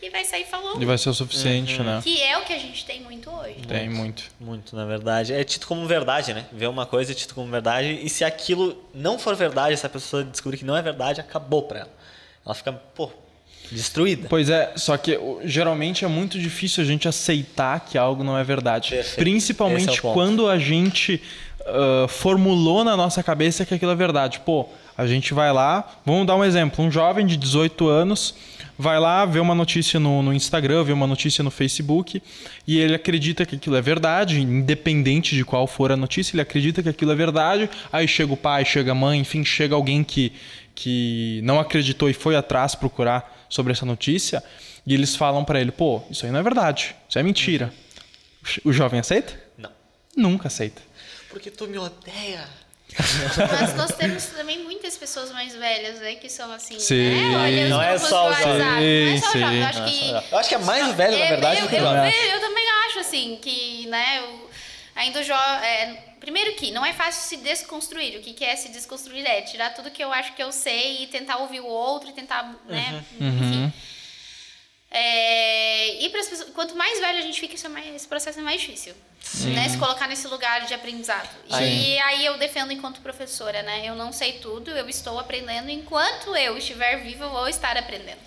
e vai sair falando. E vai ser o suficiente, né? Que é o que a gente tem muito hoje. Tem muito. Muito, na verdade. É tido como verdade, né? Ver uma coisa é tido como verdade. E se aquilo não for verdade, se a pessoa descobrir que não é verdade, acabou pra ela. Ela fica, destruída. Pois é, só que geralmente é muito difícil a gente aceitar que algo não é verdade. Perfeito. Principalmente Esse é o ponto. quando a gente formulou na nossa cabeça que aquilo é verdade. A gente vai lá, vamos dar um exemplo, um jovem de 18 anos vai lá ver uma notícia no Instagram, vê uma notícia no Facebook e ele acredita que aquilo é verdade, independente de qual for a notícia, ele acredita que aquilo é verdade, aí chega o pai, chega a mãe, enfim, chega alguém que não acreditou e foi atrás procurar sobre essa notícia e eles falam pra ele, isso aí não é verdade, isso é mentira. O jovem aceita? Não. Nunca aceita. Porque tu me odeia. Mas nós temos também muitas pessoas mais velhas, né? Que são assim, Sim. né? Olha, Não é só o jovem. Não é só o jovem. Eu Sim. acho Eu acho que é mais velho, na verdade, do que o jovem. eu também acho, assim, que, né? Ainda o jovem... primeiro que não é fácil se desconstruir. O que é se desconstruir? É tirar tudo que eu acho que eu sei e tentar ouvir o outro e tentar, né? Enfim. E para as pessoas, quanto mais velho a gente fica, esse processo é mais difícil, né? Se colocar nesse lugar de aprendizado. E aí eu defendo enquanto professora, né? Eu não sei tudo, eu estou aprendendo enquanto eu estiver viva, eu vou estar aprendendo.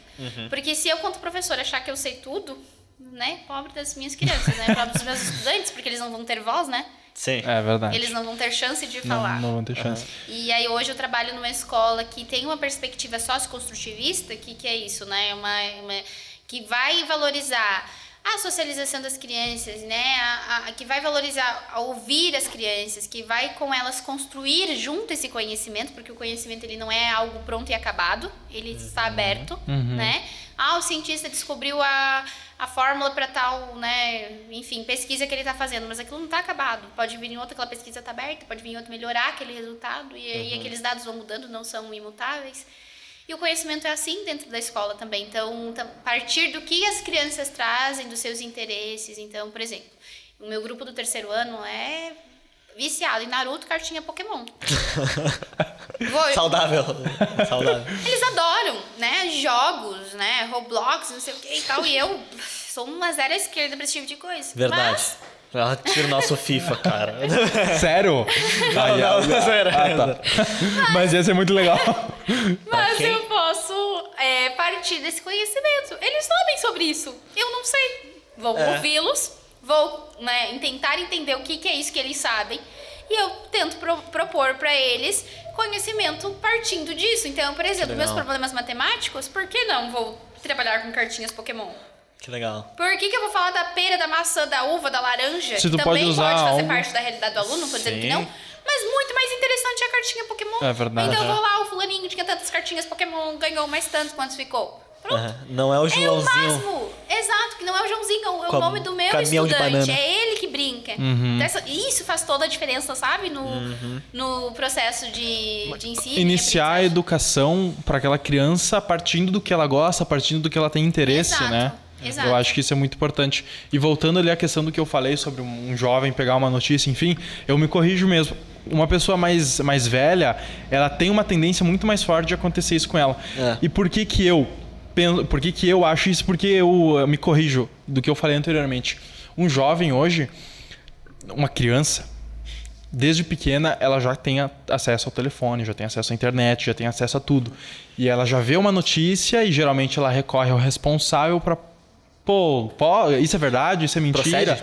Porque se eu, quanto professora, achar que eu sei tudo, né? Pobre das minhas crianças, né? Pobre dos meus estudantes, porque eles não vão ter voz, né? Sim. É verdade. Eles não vão ter chance de falar. Não vão ter chance. E aí hoje eu trabalho numa escola que tem uma perspectiva socioconstrutivista, que é isso, né? Que vai valorizar a socialização das crianças, né? Que vai valorizar a ouvir as crianças, que vai com elas construir junto esse conhecimento, porque o conhecimento ele não é algo pronto e acabado, ele está aberto, né? O cientista descobriu a fórmula para tal, né? Enfim, pesquisa que ele está fazendo, mas aquilo não está acabado. Pode vir em outra, aquela pesquisa está aberta, pode vir em outra melhorar aquele resultado, e aí aqueles dados vão mudando, não são imutáveis. E o conhecimento é assim dentro da escola também. Então, a partir do que as crianças trazem, dos seus interesses. Então, por exemplo, o meu grupo do 3º ano é viciado em Naruto, cartinha Pokémon. Saudável. Eles adoram, né? Jogos, né? Roblox, não sei o que e tal. E eu sou uma zero à esquerda pra esse tipo de coisa. Verdade. Mas... Ela tira o nosso FIFA, cara. Sério? Tá. Mas ia ser muito legal. Mas eu posso partir desse conhecimento. Eles sabem sobre isso. Eu não sei. Vou ouvi-los, vou, né, tentar entender o que é isso que eles sabem. E eu tento propor para eles conhecimento partindo disso. Então, por exemplo, meus problemas matemáticos, por que não vou trabalhar com cartinhas Pokémon? Que legal. Por que eu vou falar da pera, da maçã, da uva, da laranja? Se tu que também pode pode fazer algo... parte da realidade do aluno, não tô dizendo que não. Mas muito mais interessante é a cartinha Pokémon. É verdade. Então eu vou lá, o fulaninho tinha tantas cartinhas Pokémon, ganhou mais tantos, quantos ficou? Pronto. Não é o Joãozinho. É o máximo. Exato, que não é o Joãozinho, é o nome do meu caminhão de estudante. banana. É ele que brinca. Então, isso faz toda a diferença, sabe? No processo de ensino. Iniciar a educação para aquela criança partindo do que ela gosta, partindo do que ela tem interesse, né? Exato. Eu acho que isso é muito importante. E voltando ali à questão do que eu falei sobre um jovem pegar uma notícia, enfim, eu me corrijo mesmo. Uma pessoa mais velha, ela tem uma tendência muito mais forte de acontecer isso com ela. E por que eu acho isso? Porque eu me corrijo do que eu falei anteriormente. Um jovem hoje, uma criança, desde pequena, ela já tem acesso ao telefone, já tem acesso à internet, já tem acesso a tudo. E ela já vê uma notícia e geralmente ela recorre ao responsável para... Pô, isso é verdade? Isso é mentira?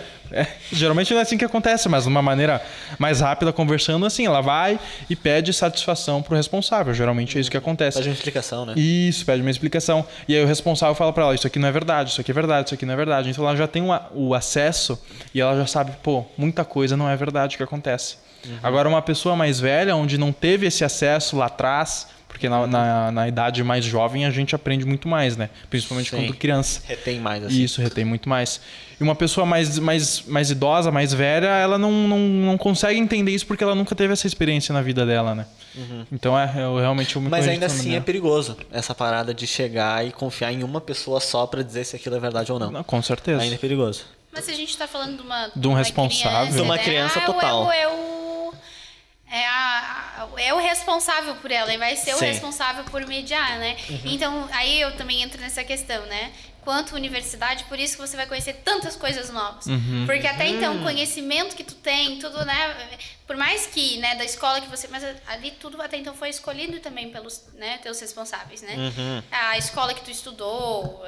Geralmente não é assim que acontece, mas de uma maneira mais rápida, conversando assim, ela vai e pede satisfação pro responsável. Geralmente é isso que acontece. Pede uma explicação, né? Isso, pede uma explicação. E aí o responsável fala pra ela, isso aqui não é verdade, isso aqui é verdade, isso aqui não é verdade. Então ela já tem o acesso e ela já sabe, muita coisa não é verdade que acontece. Agora uma pessoa mais velha, onde não teve esse acesso lá atrás... Porque na idade mais jovem a gente aprende muito mais, né? Principalmente quando criança. Retém mais, assim. Isso, retém muito mais. E uma pessoa mais idosa, mais velha, ela não consegue entender isso porque ela nunca teve essa experiência na vida dela, né? Então eu realmente... Mas ainda assim é perigoso essa parada de chegar e confiar em uma pessoa só pra dizer se aquilo é verdade ou não. Com certeza. Ainda é perigoso. Mas se a gente tá falando de um responsável. Criança, de uma criança total. É o responsável por ela e vai ser o responsável por mediar, né? Então, aí eu também entro nessa questão, né? Quanto universidade, por isso que você vai conhecer tantas coisas novas. Porque até então, o conhecimento que tu tem, tudo, né? Por mais que, né, da escola que você... Mas ali tudo até então foi escolhido também pelos, né, teus responsáveis, né? A escola que tu estudou,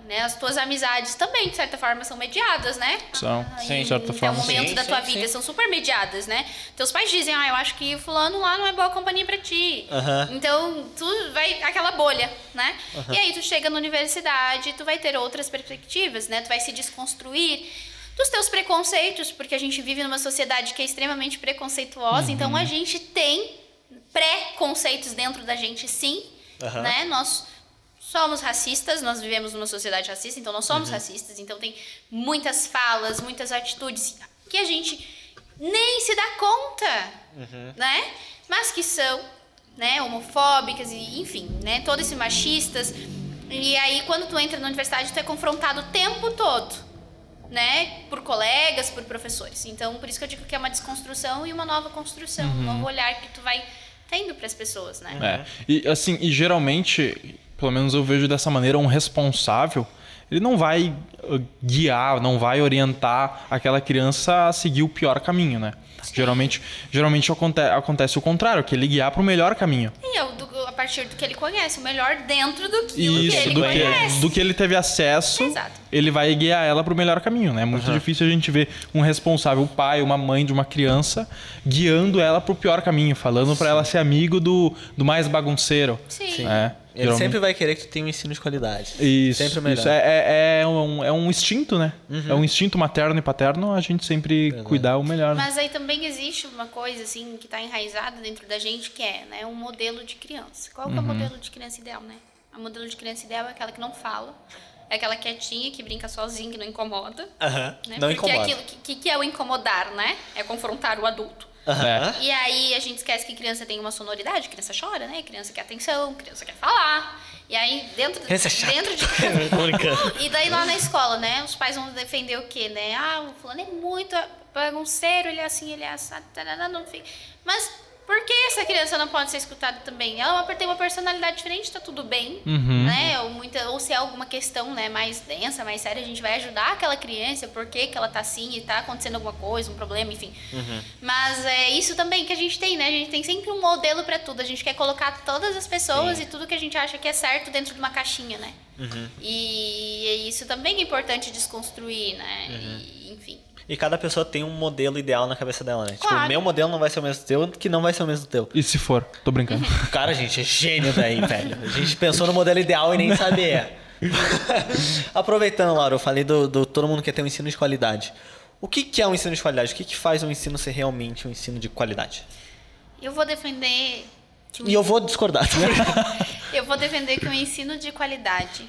né, as tuas amizades também, de certa forma, são mediadas, né? São, de certa forma. Em momento da tua vida, são super mediadas, né? Teus pais dizem, eu acho que fulano lá não é boa companhia pra ti. Então, tu vai... Aquela bolha, né? E aí, tu chega na universidade, tu vai ter outras perspectivas, né? Tu vai se desconstruir dos teus preconceitos, porque a gente vive numa sociedade que é extremamente preconceituosa, então a gente tem pré-conceitos dentro da gente, sim, né? Nós somos racistas, nós vivemos numa sociedade racista, então nós somos racistas, então tem muitas falas, muitas atitudes que a gente nem se dá conta, né? Mas que são, né, homofóbicas e, enfim, né, todos esses machistas. E aí, quando tu entra na universidade, tu é confrontado o tempo todo, né? Por colegas, por professores. Então, por isso que eu digo que é uma desconstrução e uma nova construção. Um novo olhar que tu vai tendo para as pessoas, né? E assim, e geralmente, pelo menos eu vejo dessa maneira, um responsável, ele não vai guiar, não vai orientar aquela criança a seguir o pior caminho, né? Geralmente acontece o contrário, que ele guiar para o melhor caminho. E a partir do que ele conhece, o melhor dentro do que ele conhece. Do que ele teve acesso, ele vai guiar ela para o melhor caminho, né? É muito difícil a gente ver um responsável, um pai, uma mãe de uma criança, guiando ela para o pior caminho, falando para ela ser amigo do mais bagunceiro. Sim. Ele sempre vai querer que tu tenha um ensino de qualidade. Isso. Sempre melhor. Isso é um instinto, né? É um instinto materno e paterno, a gente sempre cuidar o melhor. Mas aí também existe uma coisa, assim, que está enraizada dentro da gente, que é, né, um modelo de criança. Qual que é o modelo de criança ideal, né? O modelo de criança ideal é aquela que não fala, é aquela quietinha, que brinca sozinha, que não incomoda. Né? Não Porque incomoda. que é o incomodar, né? É confrontar o adulto. E aí a gente esquece que criança tem uma sonoridade, criança chora, né? Criança quer atenção, criança quer falar. E aí dentro de E daí lá na escola, né? Os pais vão defender o quê, né? O fulano é muito bagunceiro, ele é assim, ele é assado, não fica. Mas por que essa criança não pode ser escutada também? Ela tem uma personalidade diferente, tá tudo bem, né? Ou se é alguma questão, né, mais densa, mais séria, a gente vai ajudar aquela criança, por que ela tá assim e tá acontecendo alguma coisa, um problema, enfim. Mas é isso também que a gente tem, né? A gente tem sempre um modelo pra tudo. A gente quer colocar todas as pessoas e tudo que a gente acha que é certo dentro de uma caixinha, né? E isso também é importante desconstruir, né? E, enfim. E cada pessoa tem um modelo ideal na cabeça dela, né? Claro. Tipo, o meu modelo não vai ser o mesmo teu, que não vai ser o mesmo teu. E se for? Tô brincando. Cara, a gente é gênio daí, velho. A gente pensou no modelo ideal e nem sabia. Aproveitando, Laura, eu falei do todo mundo quer ter um ensino de qualidade. O que é um ensino de qualidade? O que faz um ensino ser realmente um ensino de qualidade? Eu vou defender... E eu vou discordar. Eu vou defender que o ensino de qualidade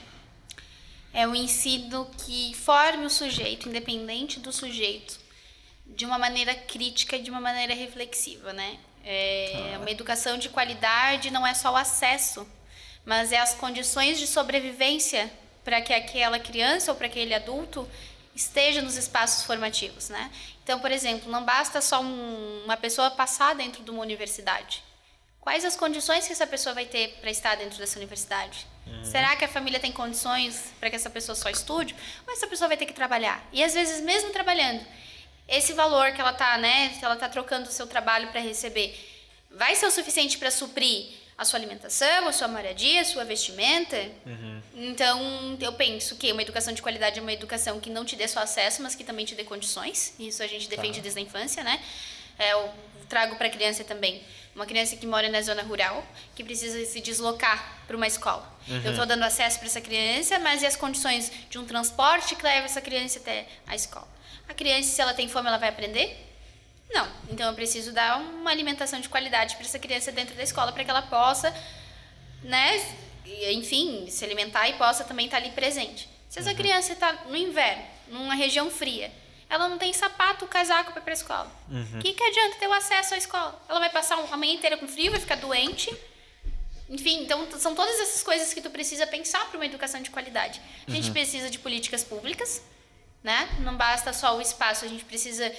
é um ensino que forme o sujeito, independente do sujeito, de uma maneira crítica e de uma maneira reflexiva, né? Uma educação de qualidade não é só o acesso, mas é as condições de sobrevivência para que aquela criança ou para aquele adulto esteja nos espaços formativos, né? Então, por exemplo, não basta só uma pessoa passar dentro de uma universidade. Quais as condições que essa pessoa vai ter para estar dentro dessa universidade? Será que a família tem condições para que essa pessoa só estude? Ou essa pessoa vai ter que trabalhar? E às vezes, mesmo trabalhando, esse valor que ela está, né, que ela está trocando o seu trabalho para receber, vai ser o suficiente para suprir a sua alimentação, a sua moradia, a sua vestimenta? Então, eu penso que uma educação de qualidade é uma educação que não te dê só acesso, mas que também te dê condições. Isso a gente defende desde a infância, né? Eu trago para a criança também. Uma criança que mora na zona rural, que precisa se deslocar para uma escola. Eu estou dando acesso para essa criança, mas e as condições de um transporte que leva essa criança até a escola? A criança, se ela tem fome, ela vai aprender? Não. Então, eu preciso dar uma alimentação de qualidade para essa criança dentro da escola, para que ela possa, né, enfim, se alimentar e possa também estar ali presente. Se essa criança está no inverno, numa região fria, ela não tem sapato, casaco para ir para a escola. O que adianta ter o acesso à escola? Ela vai passar a manhã inteira com frio, vai ficar doente. Enfim, então são todas essas coisas que tu precisa pensar para uma educação de qualidade. A gente precisa de políticas públicas, né? Não basta só o espaço, a gente precisa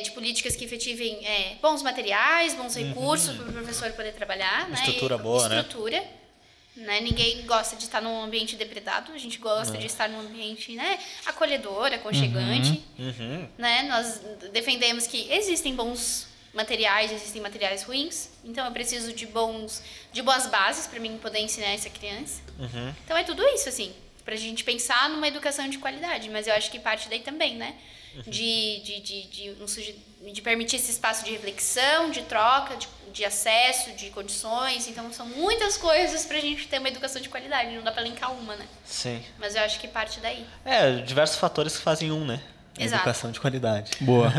de políticas que efetivem bons materiais, bons recursos para o professor poder trabalhar. Estrutura né? boa, estrutura. Né? Ninguém gosta de estar num ambiente depredado, a gente gosta de estar num ambiente, né, acolhedor, aconchegante. Né? Nós defendemos que existem bons materiais, existem materiais ruins, então eu preciso de boas bases para mim poder ensinar essa criança. Então é tudo isso, assim, para a gente pensar numa educação de qualidade, mas eu acho que parte daí também, né? De permitir esse espaço de reflexão, de troca, de acesso, de condições. Então, são muitas coisas pra gente ter uma educação de qualidade. Não dá pra linkar uma, né? Sim. Mas eu acho que parte daí. Diversos fatores que fazem né? Exato. Educação de qualidade. Boa.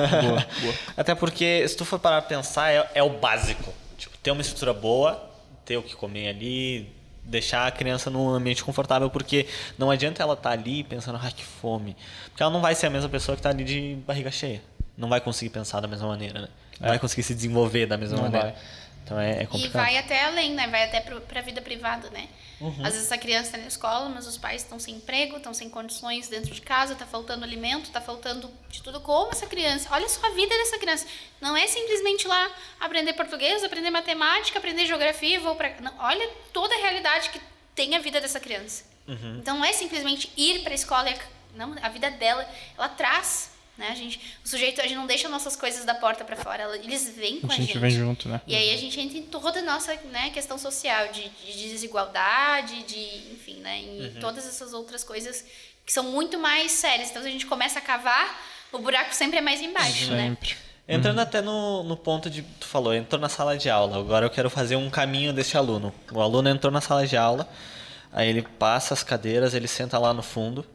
Até porque, se tu for parar pra pensar, é o básico. Tipo, ter uma estrutura boa, ter o que comer ali, deixar a criança num ambiente confortável, porque não adianta ela estar ali pensando, que fome. Porque ela não vai ser a mesma pessoa que está ali de barriga cheia. Não vai conseguir pensar da mesma maneira, né? Não vai conseguir se desenvolver da mesma maneira. Vai. Então é complicado. E vai até além, né? Vai até pra vida privada, né? Às vezes essa criança está na escola, mas os pais estão sem emprego, estão sem condições dentro de casa, tá faltando alimento, tá faltando de tudo. Como essa criança? Olha só a vida dessa criança. Não é simplesmente lá aprender português, aprender matemática, aprender geografia, não, olha toda a realidade que tem a vida dessa criança. Então não é simplesmente ir para a escola, não, a vida dela, ela traz, né? A gente não deixa nossas coisas da porta para fora, eles vêm com a gente. A gente vem junto, né? E aí a gente entra em toda a nossa, né, questão social, de desigualdade, enfim, né, em todas essas outras coisas que são muito mais sérias. Então, se a gente começa a cavar, o buraco sempre é mais embaixo, Sempre. né? Entrando até no ponto de... Tu falou, entrou na sala de aula. Agora eu quero fazer um caminho desse aluno. O aluno entrou na sala de aula, aí ele passa as cadeiras, ele senta lá no fundo,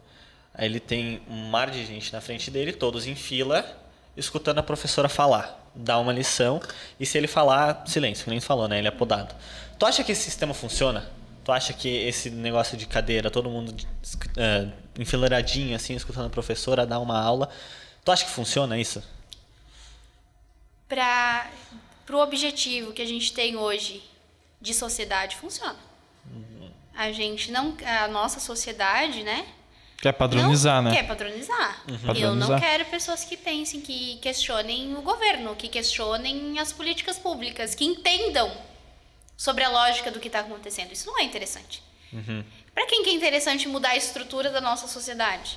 aí ele tem um mar de gente na frente dele, todos em fila, escutando a professora falar. Dá uma lição, e se ele falar, silêncio, que nem tu falou, né? Ele é podado. Tu acha que esse sistema funciona? Tu acha que esse negócio de cadeira, todo mundo enfileiradinho, assim, escutando a professora dar uma aula, tu acha que funciona isso? Pro objetivo que a gente tem hoje de sociedade, funciona. A nossa sociedade, né? Quer padronizar, né? Quer padronizar. Eu não quero pessoas que pensem, que questionem o governo, que questionem as políticas públicas, que entendam sobre a lógica do que está acontecendo. Isso não é interessante. Para quem que é interessante mudar a estrutura da nossa sociedade?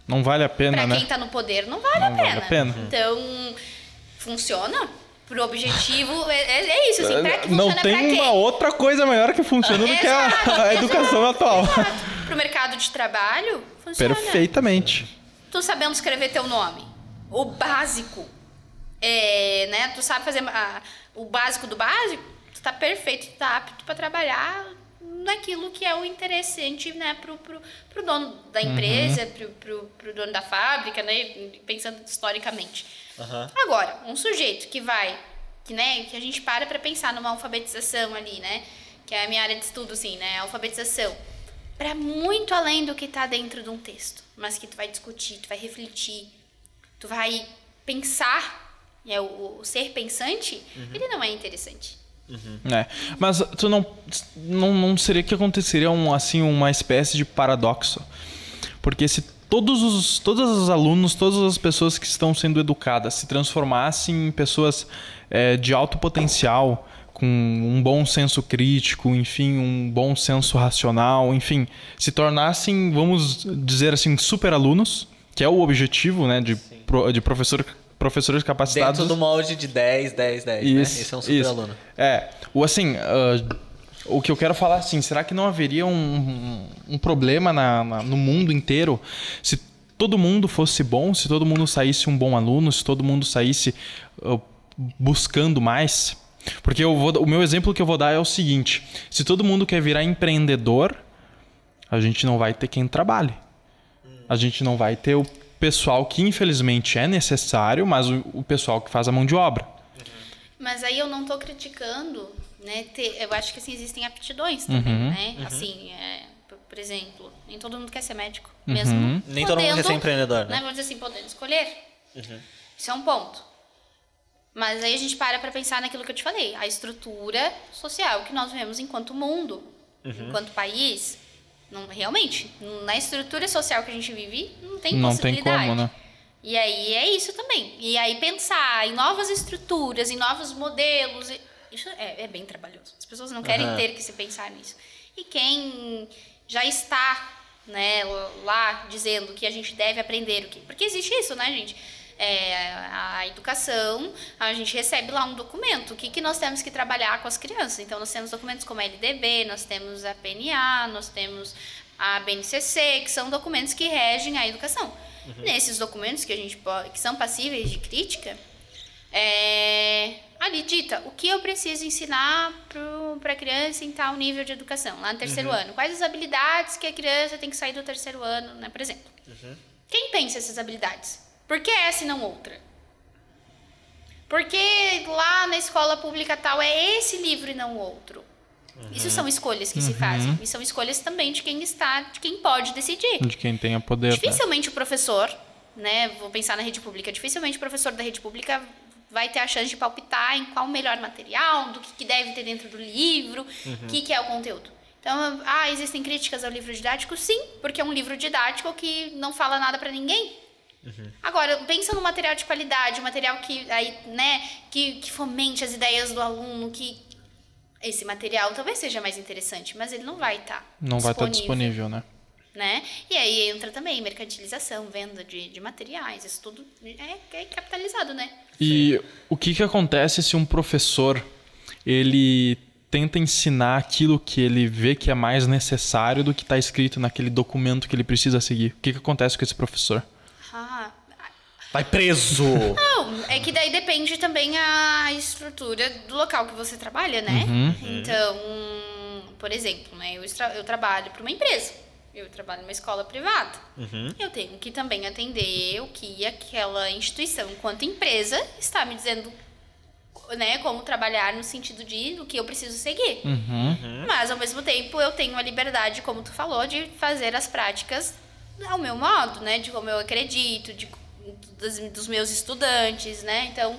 Não vale a pena, Pra né? quem está no poder, não vale a pena. Vale a pena. Então, funciona? Pro objetivo, é isso, assim, pra que funciona Não tem pra quê? uma outra coisa melhor que funciona do que a educação atual. Exato. Pro mercado de trabalho, funciona. Perfeitamente. Tu sabendo escrever teu nome, o básico, né? Tu sabe fazer o básico do básico, tu tá perfeito, tu tá apto para trabalhar naquilo que é o interessante, né, pro dono da empresa, pro dono da fábrica, né, pensando historicamente. Agora, um sujeito que a gente para pensar numa alfabetização ali, né, que é a minha área de estudo, assim, né, alfabetização, para muito além do que tá dentro de um texto, mas que tu vai discutir, tu vai refletir, tu vai pensar, o ser pensante, ele não é interessante. Mas tu não seria que aconteceria uma espécie de paradoxo? Porque se todos os alunos, todas as pessoas que estão sendo educadas se transformassem em pessoas de alto potencial, com um bom senso crítico, enfim, um bom senso racional, enfim, se tornassem, vamos dizer assim, super alunos, que é o objetivo, né, de professores capacitados. Dentro do molde de 10, 10, 10, isso, né? Esse é um super aluno. O que eu quero falar assim, será que não haveria um problema no mundo inteiro se todo mundo fosse bom, se todo mundo saísse um bom aluno, se todo mundo saísse buscando mais? Porque o meu exemplo que eu vou dar é o seguinte: se todo mundo quer virar empreendedor, a gente não vai ter quem trabalhe. A gente não vai ter o pessoal que infelizmente é necessário, mas o pessoal que faz a mão de obra. Mas aí eu não estou criticando, né? Eu acho que assim, existem aptidões também, né? Assim, por exemplo, nem todo mundo quer ser médico, mesmo nem todo mundo quer ser empreendedor, né? Vamos dizer assim, podendo escolher. Isso é um ponto. Mas aí a gente para pensar naquilo que eu te falei, a estrutura social que nós vivemos enquanto mundo, enquanto país. Realmente, na estrutura social que a gente vive, não tem possibilidade. Não tem como, né? E aí é isso também. E aí pensar em novas estruturas, em novos modelos, isso é bem trabalhoso. As pessoas não querem ter que se pensar nisso. E quem já está, né, lá dizendo que a gente deve aprender o quê? Porque existe isso, né, gente? A educação, a gente recebe lá um documento, o que nós temos que trabalhar com as crianças. Então, nós temos documentos como a LDB, nós temos a PNA, nós temos a BNCC, que são documentos que regem a educação. Nesses documentos que são passíveis de crítica, ali dita o que eu preciso ensinar para a criança em tal nível de educação, lá no terceiro ano. Quais as habilidades que a criança tem que sair do terceiro ano, né, por exemplo. Quem pensa essas habilidades? Por que essa e não outra? Porque lá na escola pública tal é esse livro e não outro. Isso são escolhas que se fazem. E são escolhas também de quem pode decidir. De quem tem o poder. Dificilmente o professor, né? Vou pensar na rede pública. Dificilmente o professor da rede pública vai ter a chance de palpitar em qual o melhor material, do que deve ter dentro do livro, o que é o conteúdo. Então, existem críticas ao livro didático? Sim, porque é um livro didático que não fala nada para ninguém. Agora, pensa no material de qualidade, um material que fomente as ideias do aluno, que esse material talvez seja mais interessante, mas ele não vai estar disponível, né? E aí entra também mercantilização, venda de materiais, isso tudo é capitalizado, né? E o que acontece se um professor, ele tenta ensinar aquilo que ele vê que é mais necessário do que está escrito naquele documento que ele precisa seguir? O que acontece com esse professor? Vai preso! Não, é que daí depende também a estrutura do local que você trabalha, né? Então, por exemplo, né, eu trabalho para uma empresa, eu trabalho numa escola privada. Eu tenho que também atender o que aquela instituição, enquanto empresa, está me dizendo, né, como trabalhar no sentido do que eu preciso seguir. Mas, ao mesmo tempo, eu tenho a liberdade, como tu falou, de fazer as práticas ao meu modo, né? De como eu acredito, dos meus estudantes, né? Então,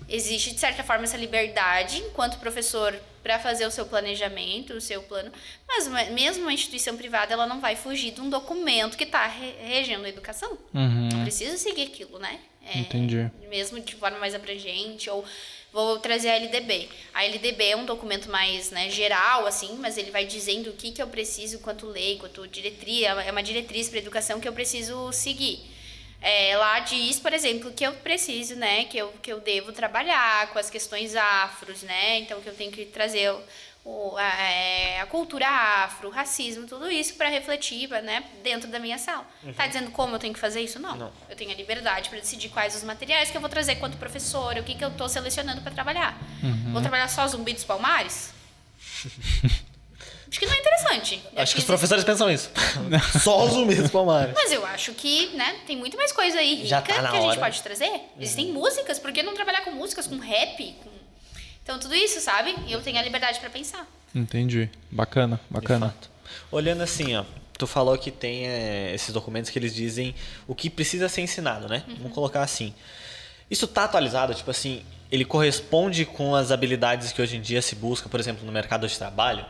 existe, de certa forma, essa liberdade, enquanto professor, para fazer o seu planejamento, o seu plano. Mas, mesmo uma instituição privada, ela não vai fugir de um documento que está regendo a educação. Não precisa seguir aquilo, né? Entendi. Mesmo de forma mais abrangente, ou... Vou trazer a LDB. A LDB é um documento mais, né, geral, assim, mas ele vai dizendo o que eu preciso quanto lei, quanto diretriz, é uma diretriz para a educação que eu preciso seguir. Lá diz, por exemplo, que eu preciso, né, que eu devo trabalhar com as questões afros, né, então que eu tenho que trazer a cultura afro, o racismo, tudo isso para refletir, né, dentro da minha sala. Tá dizendo como eu tenho que fazer isso? Não. Eu tenho a liberdade para decidir quais os materiais que eu vou trazer quanto professora, o que eu tô selecionando para trabalhar. Vou trabalhar só Zumbi dos Palmares? Acho que não é interessante. Acho que os professores pensam isso. Só os Zumbi dos Palmares. Mas eu acho que, né, tem muito mais coisa aí rica que a gente pode trazer. Existem músicas, por que não trabalhar com músicas, com rap, Então, tudo isso, sabe? E eu tenho a liberdade para pensar. Entendi. Bacana. Olhando assim, ó, tu falou que tem esses documentos que eles dizem o que precisa ser ensinado, né? Vamos colocar assim. Isso tá atualizado? Tipo assim, ele corresponde com as habilidades que hoje em dia se busca, por exemplo, no mercado de trabalho?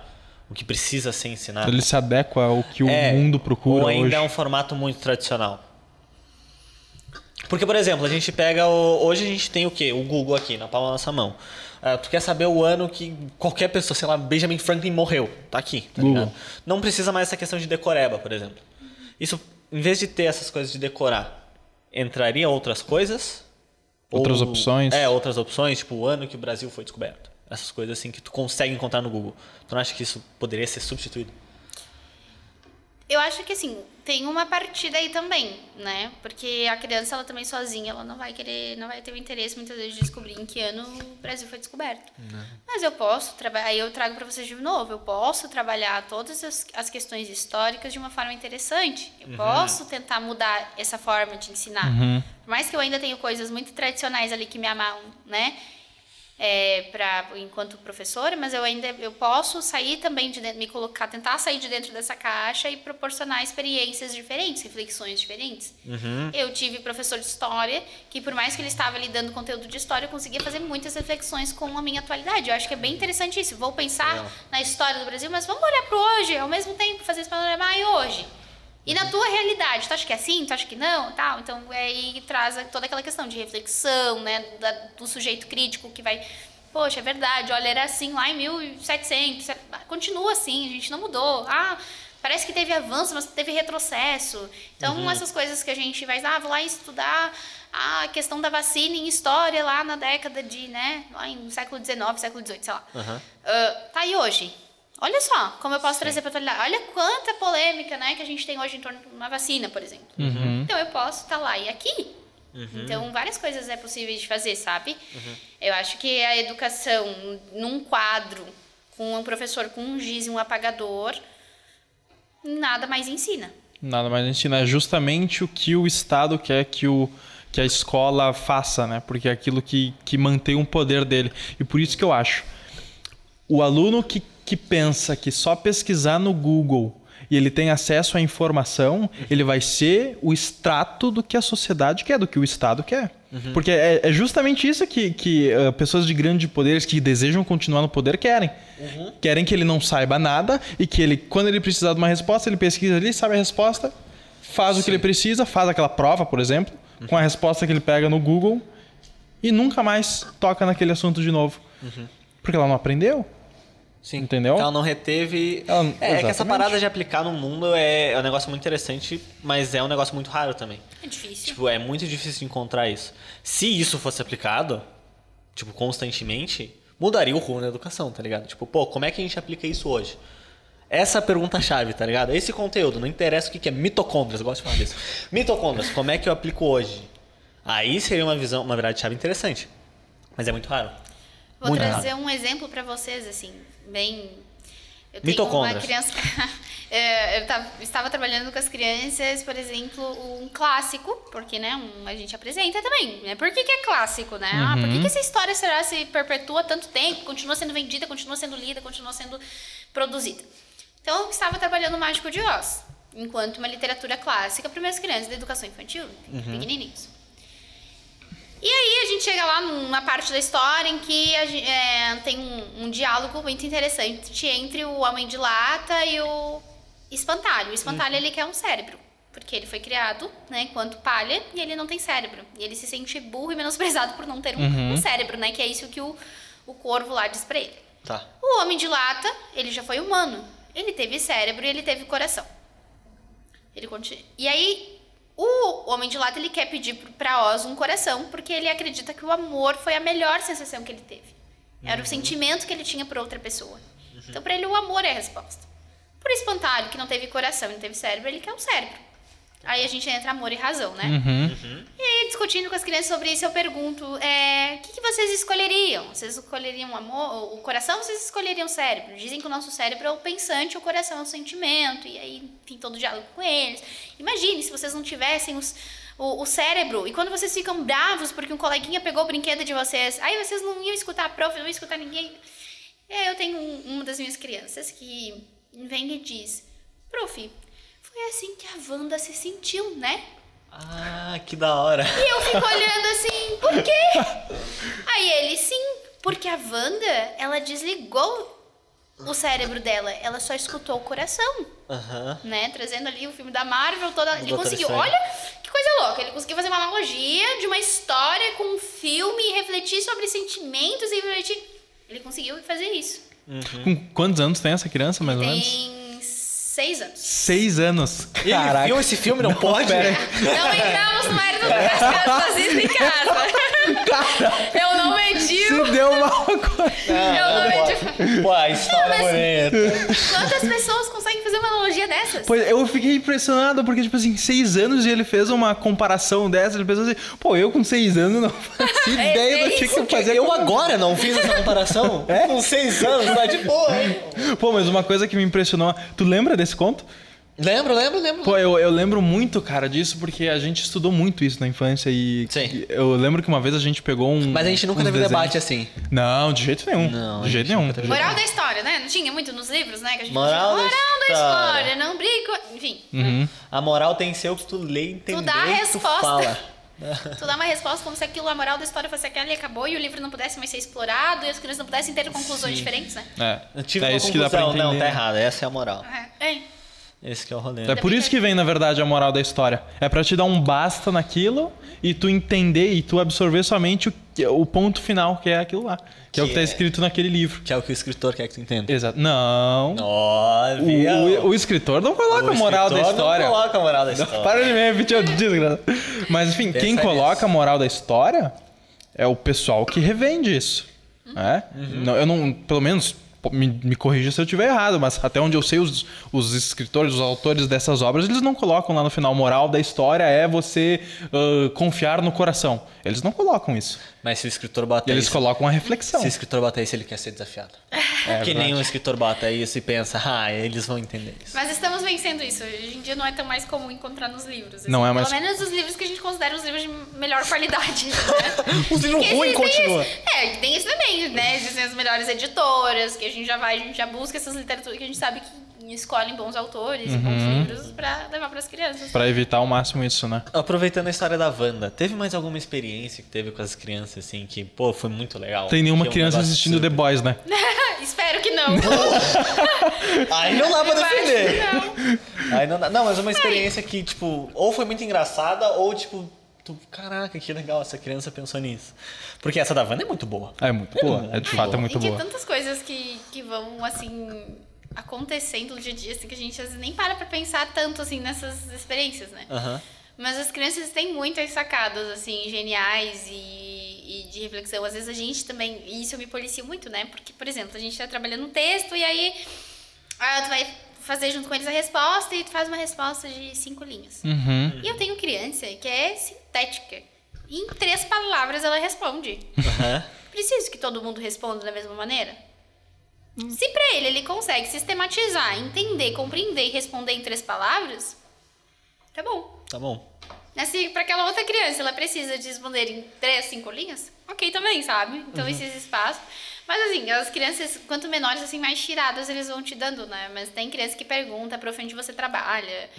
O que precisa ser ensinado? Ele se adequa ao que o mundo procura ou ainda hoje. é um formato muito tradicional? Porque, por exemplo, a gente pega... Hoje a gente tem o quê? O Google aqui, na palma da nossa mão. Tu quer saber o ano que qualquer pessoa, sei lá, Benjamin Franklin morreu. Tá aqui, tá ligado? Não precisa mais essa questão de decoreba, por exemplo. Isso, em vez de ter essas coisas de decorar, entraria outras coisas? Outras opções? Outras opções, tipo o ano que o Brasil foi descoberto. Essas coisas assim que tu consegue encontrar no Google. Tu não acha que isso poderia ser substituído? Eu acho que, assim, tem uma partida aí também, né? Porque a criança, ela também sozinha, ela não vai ter o interesse, muitas vezes, de descobrir em que ano o Brasil foi descoberto. Não. Mas eu posso trabalhar, aí eu trago para vocês de novo, eu posso trabalhar todas as questões históricas de uma forma interessante. Eu posso tentar mudar essa forma de ensinar. Por mais que eu ainda tenha coisas muito tradicionais ali que me amarram, né? Enquanto professora, mas eu posso sair também de dentro, me colocar, tentar sair de dentro dessa caixa e proporcionar experiências diferentes, reflexões diferentes. Eu tive professor de história que, por mais que ele estava ali dando conteúdo de história, eu conseguia fazer muitas reflexões com a minha atualidade. Eu acho que é bem interessante isso. Vou pensar na história do Brasil, mas vamos olhar para hoje, ao mesmo tempo fazer esse panorama hoje. E na tua realidade, tu acha que é assim, tu acha que não, tal? Então, aí traz toda aquela questão de reflexão, né, do sujeito crítico que vai, poxa, é verdade, olha, era assim lá em 1700, continua assim, a gente não mudou. Parece que teve avanço, mas teve retrocesso. Então, essas coisas que a gente vai, vou lá estudar a questão da vacina em história lá na década de, né, lá no século XIX, século XVIII, sei lá. Tá, e hoje? Olha só como eu posso trazer para a atualidade. Olha quanta polêmica, né, que a gente tem hoje em torno de uma vacina, por exemplo. Então, eu posso estar lá e aqui. Então, várias coisas é possível de fazer, sabe? Eu acho que a educação num quadro, com um professor com um giz e um apagador, nada mais ensina. Nada mais ensina. É justamente o que o Estado quer que a escola faça, né? Porque é aquilo que mantém o poder dele. E por isso que eu acho, o aluno que pensa que só pesquisar no Google e ele tem acesso à informação, ele vai ser o extrato do que a sociedade quer, do que o Estado quer. Porque é justamente isso que pessoas de grandes poderes que desejam continuar no poder querem. Querem que ele não saiba nada e que ele, quando ele precisar de uma resposta, ele pesquisa ali, sabe a resposta, faz o que ele precisa, faz aquela prova, por exemplo, com a resposta que ele pega no Google e nunca mais toca naquele assunto de novo. Porque ela não aprendeu. Sim. Entendeu? Ela não reteve. É que essa parada de aplicar no mundo é um negócio muito interessante, mas é um negócio muito raro também. É difícil. Tipo, é muito difícil de encontrar isso. Se isso fosse aplicado, tipo, constantemente, mudaria o rumo da educação, tá ligado? Tipo, como é que a gente aplica isso hoje? Essa é a pergunta-chave, tá ligado? Esse conteúdo, não interessa o que é mitocôndrias, eu gosto de falar disso. Mitocôndrias, como é que eu aplico hoje? Aí seria uma verdade-chave interessante. Mas é muito raro. Vou trazer um exemplo para vocês, assim, bem... Eu tenho uma criança... eu estava trabalhando com as crianças, por exemplo, um clássico, porque, né, a gente apresenta também, né? Por que é clássico, né? Por que essa história se perpetua tanto tempo, continua sendo vendida, continua sendo lida, continua sendo produzida? Então, eu estava trabalhando o Mágico de Oz, enquanto uma literatura clássica para as crianças da educação infantil, pequenininhos. E aí a gente chega lá numa parte da história em que tem um diálogo muito interessante entre o Homem de Lata e o Espantalho. O Espantalho, ele quer um cérebro, porque ele foi criado, né, enquanto palha, e ele não tem cérebro. E ele se sente burro e menosprezado por não ter um cérebro, né, que é isso que o Corvo lá diz pra ele. Tá. O Homem de Lata, ele já foi humano. Ele teve cérebro e ele teve coração. E aí... O Homem de Lata, ele quer pedir pra Oz um coração, porque ele acredita que o amor foi a melhor sensação que ele teve. Era o sentimento que ele tinha por outra pessoa. Então, pra ele, o amor é a resposta. Por Espantalho, que não teve coração e não teve cérebro, ele quer um cérebro. Aí a gente entra amor e razão, né? E aí, discutindo com as crianças sobre isso, eu pergunto, o que vocês escolheriam? Vocês escolheriam o coração ou vocês escolheriam o cérebro? Dizem que o nosso cérebro é o pensante, o coração é o sentimento. E aí, enfim, todo o diálogo com eles. Imagine se vocês não tivessem o cérebro. E quando vocês ficam bravos porque um coleguinha pegou o brinquedo de vocês, aí vocês não iam escutar a prof, não iam escutar ninguém. E aí eu tenho uma das minhas crianças que vem e diz, prof, foi assim que a Wanda se sentiu, né? Ah, que da hora. E eu fico olhando assim, assim, por quê? Aí ele, sim, porque a Wanda, ela desligou o cérebro dela, ela só escutou o coração. Né? Trazendo ali o filme da Marvel, ele conseguiu, olha que coisa louca, ele conseguiu fazer uma analogia de uma história com um filme e refletir sobre sentimentos e refletir. Ele conseguiu fazer isso. Com quantos anos tem essa criança, mais ou menos? Tem 6 anos. 6 anos. Ele Caraca. viu esse filme? Não pode? Não entramos no mérito das crianças faziam em casa. Eu não medi. Se deu mal agora. Eu não medi. Pô, a história é bonita. Quantas pessoas conseguem fazer uma analogia dessas? Pois eu fiquei impressionado, porque, tipo assim, 6 anos e ele fez uma comparação dessa, ele pensou assim, pô, eu com 6 anos não fazia ideia do que eu fazia. Eu agora não fiz essa comparação. Com 6 anos, tá de boa, hein? Pô, mas uma coisa que me impressionou, tu lembra desse conto? Lembro. Pô, eu lembro muito, cara, disso, porque a gente estudou muito isso na infância e Sim. eu lembro que uma vez a gente pegou Mas a gente nunca teve debate assim. Não, de jeito nenhum. Não, de jeito nenhum. Moral da história, né? Não tinha muito nos livros, né? Que a gente Moral da história, não briga. Enfim. A moral tem que ser o que tu lê, entender, Tu dá a que tu resposta. fala. Tu dá uma resposta como se a moral da história fosse aquela e acabou e o livro não pudesse mais ser explorado e as crianças não pudessem ter conclusões diferentes, né? Eu tive É uma isso que dá pra conclusão. Não, entender. tá errado. Essa é a moral. É. Esse que é o rolê. É por isso que vem, na verdade, a moral da história. É pra te dar um basta naquilo e tu entender e tu absorver somente o ponto final, que é aquilo lá. Que é o que tá escrito naquele livro. Que é o que o escritor quer que tu entenda. Exato. Não. Olha, O escritor não coloca a moral da história. Não coloca a moral da história. Para de me repetir, eu desgraça. Mas enfim, quem Pensa coloca nisso. a moral da história é o pessoal que revende isso. Né? Não, eu não, pelo menos, me corrija se eu estiver errado, mas até onde eu sei, os escritores, os autores dessas obras, eles não colocam lá no final, moral da história é você confiar no coração. Eles não colocam isso. Mas se o escritor bater Eles isso... colocam a reflexão. Se o escritor bater isso, ele quer ser desafiado. Que nem um escritor bata isso e pensa, eles vão entender isso. Mas estamos vencendo isso. Hoje em dia não é tão mais comum encontrar nos livros. Não é mais- Pelo menos os livros que a gente considera os livros de melhor qualidade. Né? Os livros Porque ruins existem continuam. tem isso também, né? Existem as melhores editoras, que a gente já busca essas literaturas que a gente sabe que escolhem bons autores e bons livros pra levar pras crianças. Pra evitar ao máximo isso, né? Aproveitando a história da Wanda, teve mais alguma experiência que teve com as crianças, assim, que, pô, foi muito legal? Tem nenhuma Que é um criança negócio assistindo The super- Boys, né? Espero que não. Aí não dá pra Eu acho defender. que não. Aí não dá. Não, mas uma experiência que, tipo, ou foi muito engraçada, ou, tipo, caraca, que legal, essa criança pensou nisso. Porque essa da Wanda é muito boa. É muito boa. É de fato é muito E que boa. tantas coisas que vão, assim, acontecendo no dia a dia, assim, que a gente às vezes nem para pra pensar tanto, assim, nessas experiências, né? Aham. Mas as crianças têm muitas sacadas, assim, geniais e de reflexão. Às vezes a gente também, e isso eu me policio muito, né? Porque, por exemplo, a gente tá trabalhando um texto e aí tu vai fazer junto com eles a resposta e tu faz uma resposta de 5 linhas. Uhum. E eu tenho criança que é sintética. E em 3 palavras ela responde. Aham. Preciso que todo mundo responda da mesma maneira? Se pra ele consegue sistematizar, entender, compreender e responder em 3 palavras, tá bom. Tá bom. Assim, pra aquela outra criança, ela precisa de responder em 3, 5 linhas? Ok também, sabe? Então, esses espaços... Mas, assim, as crianças, quanto menores, assim, mais tiradas eles vão te dando, né? Mas tem criança que pergunta pra onde você trabalha.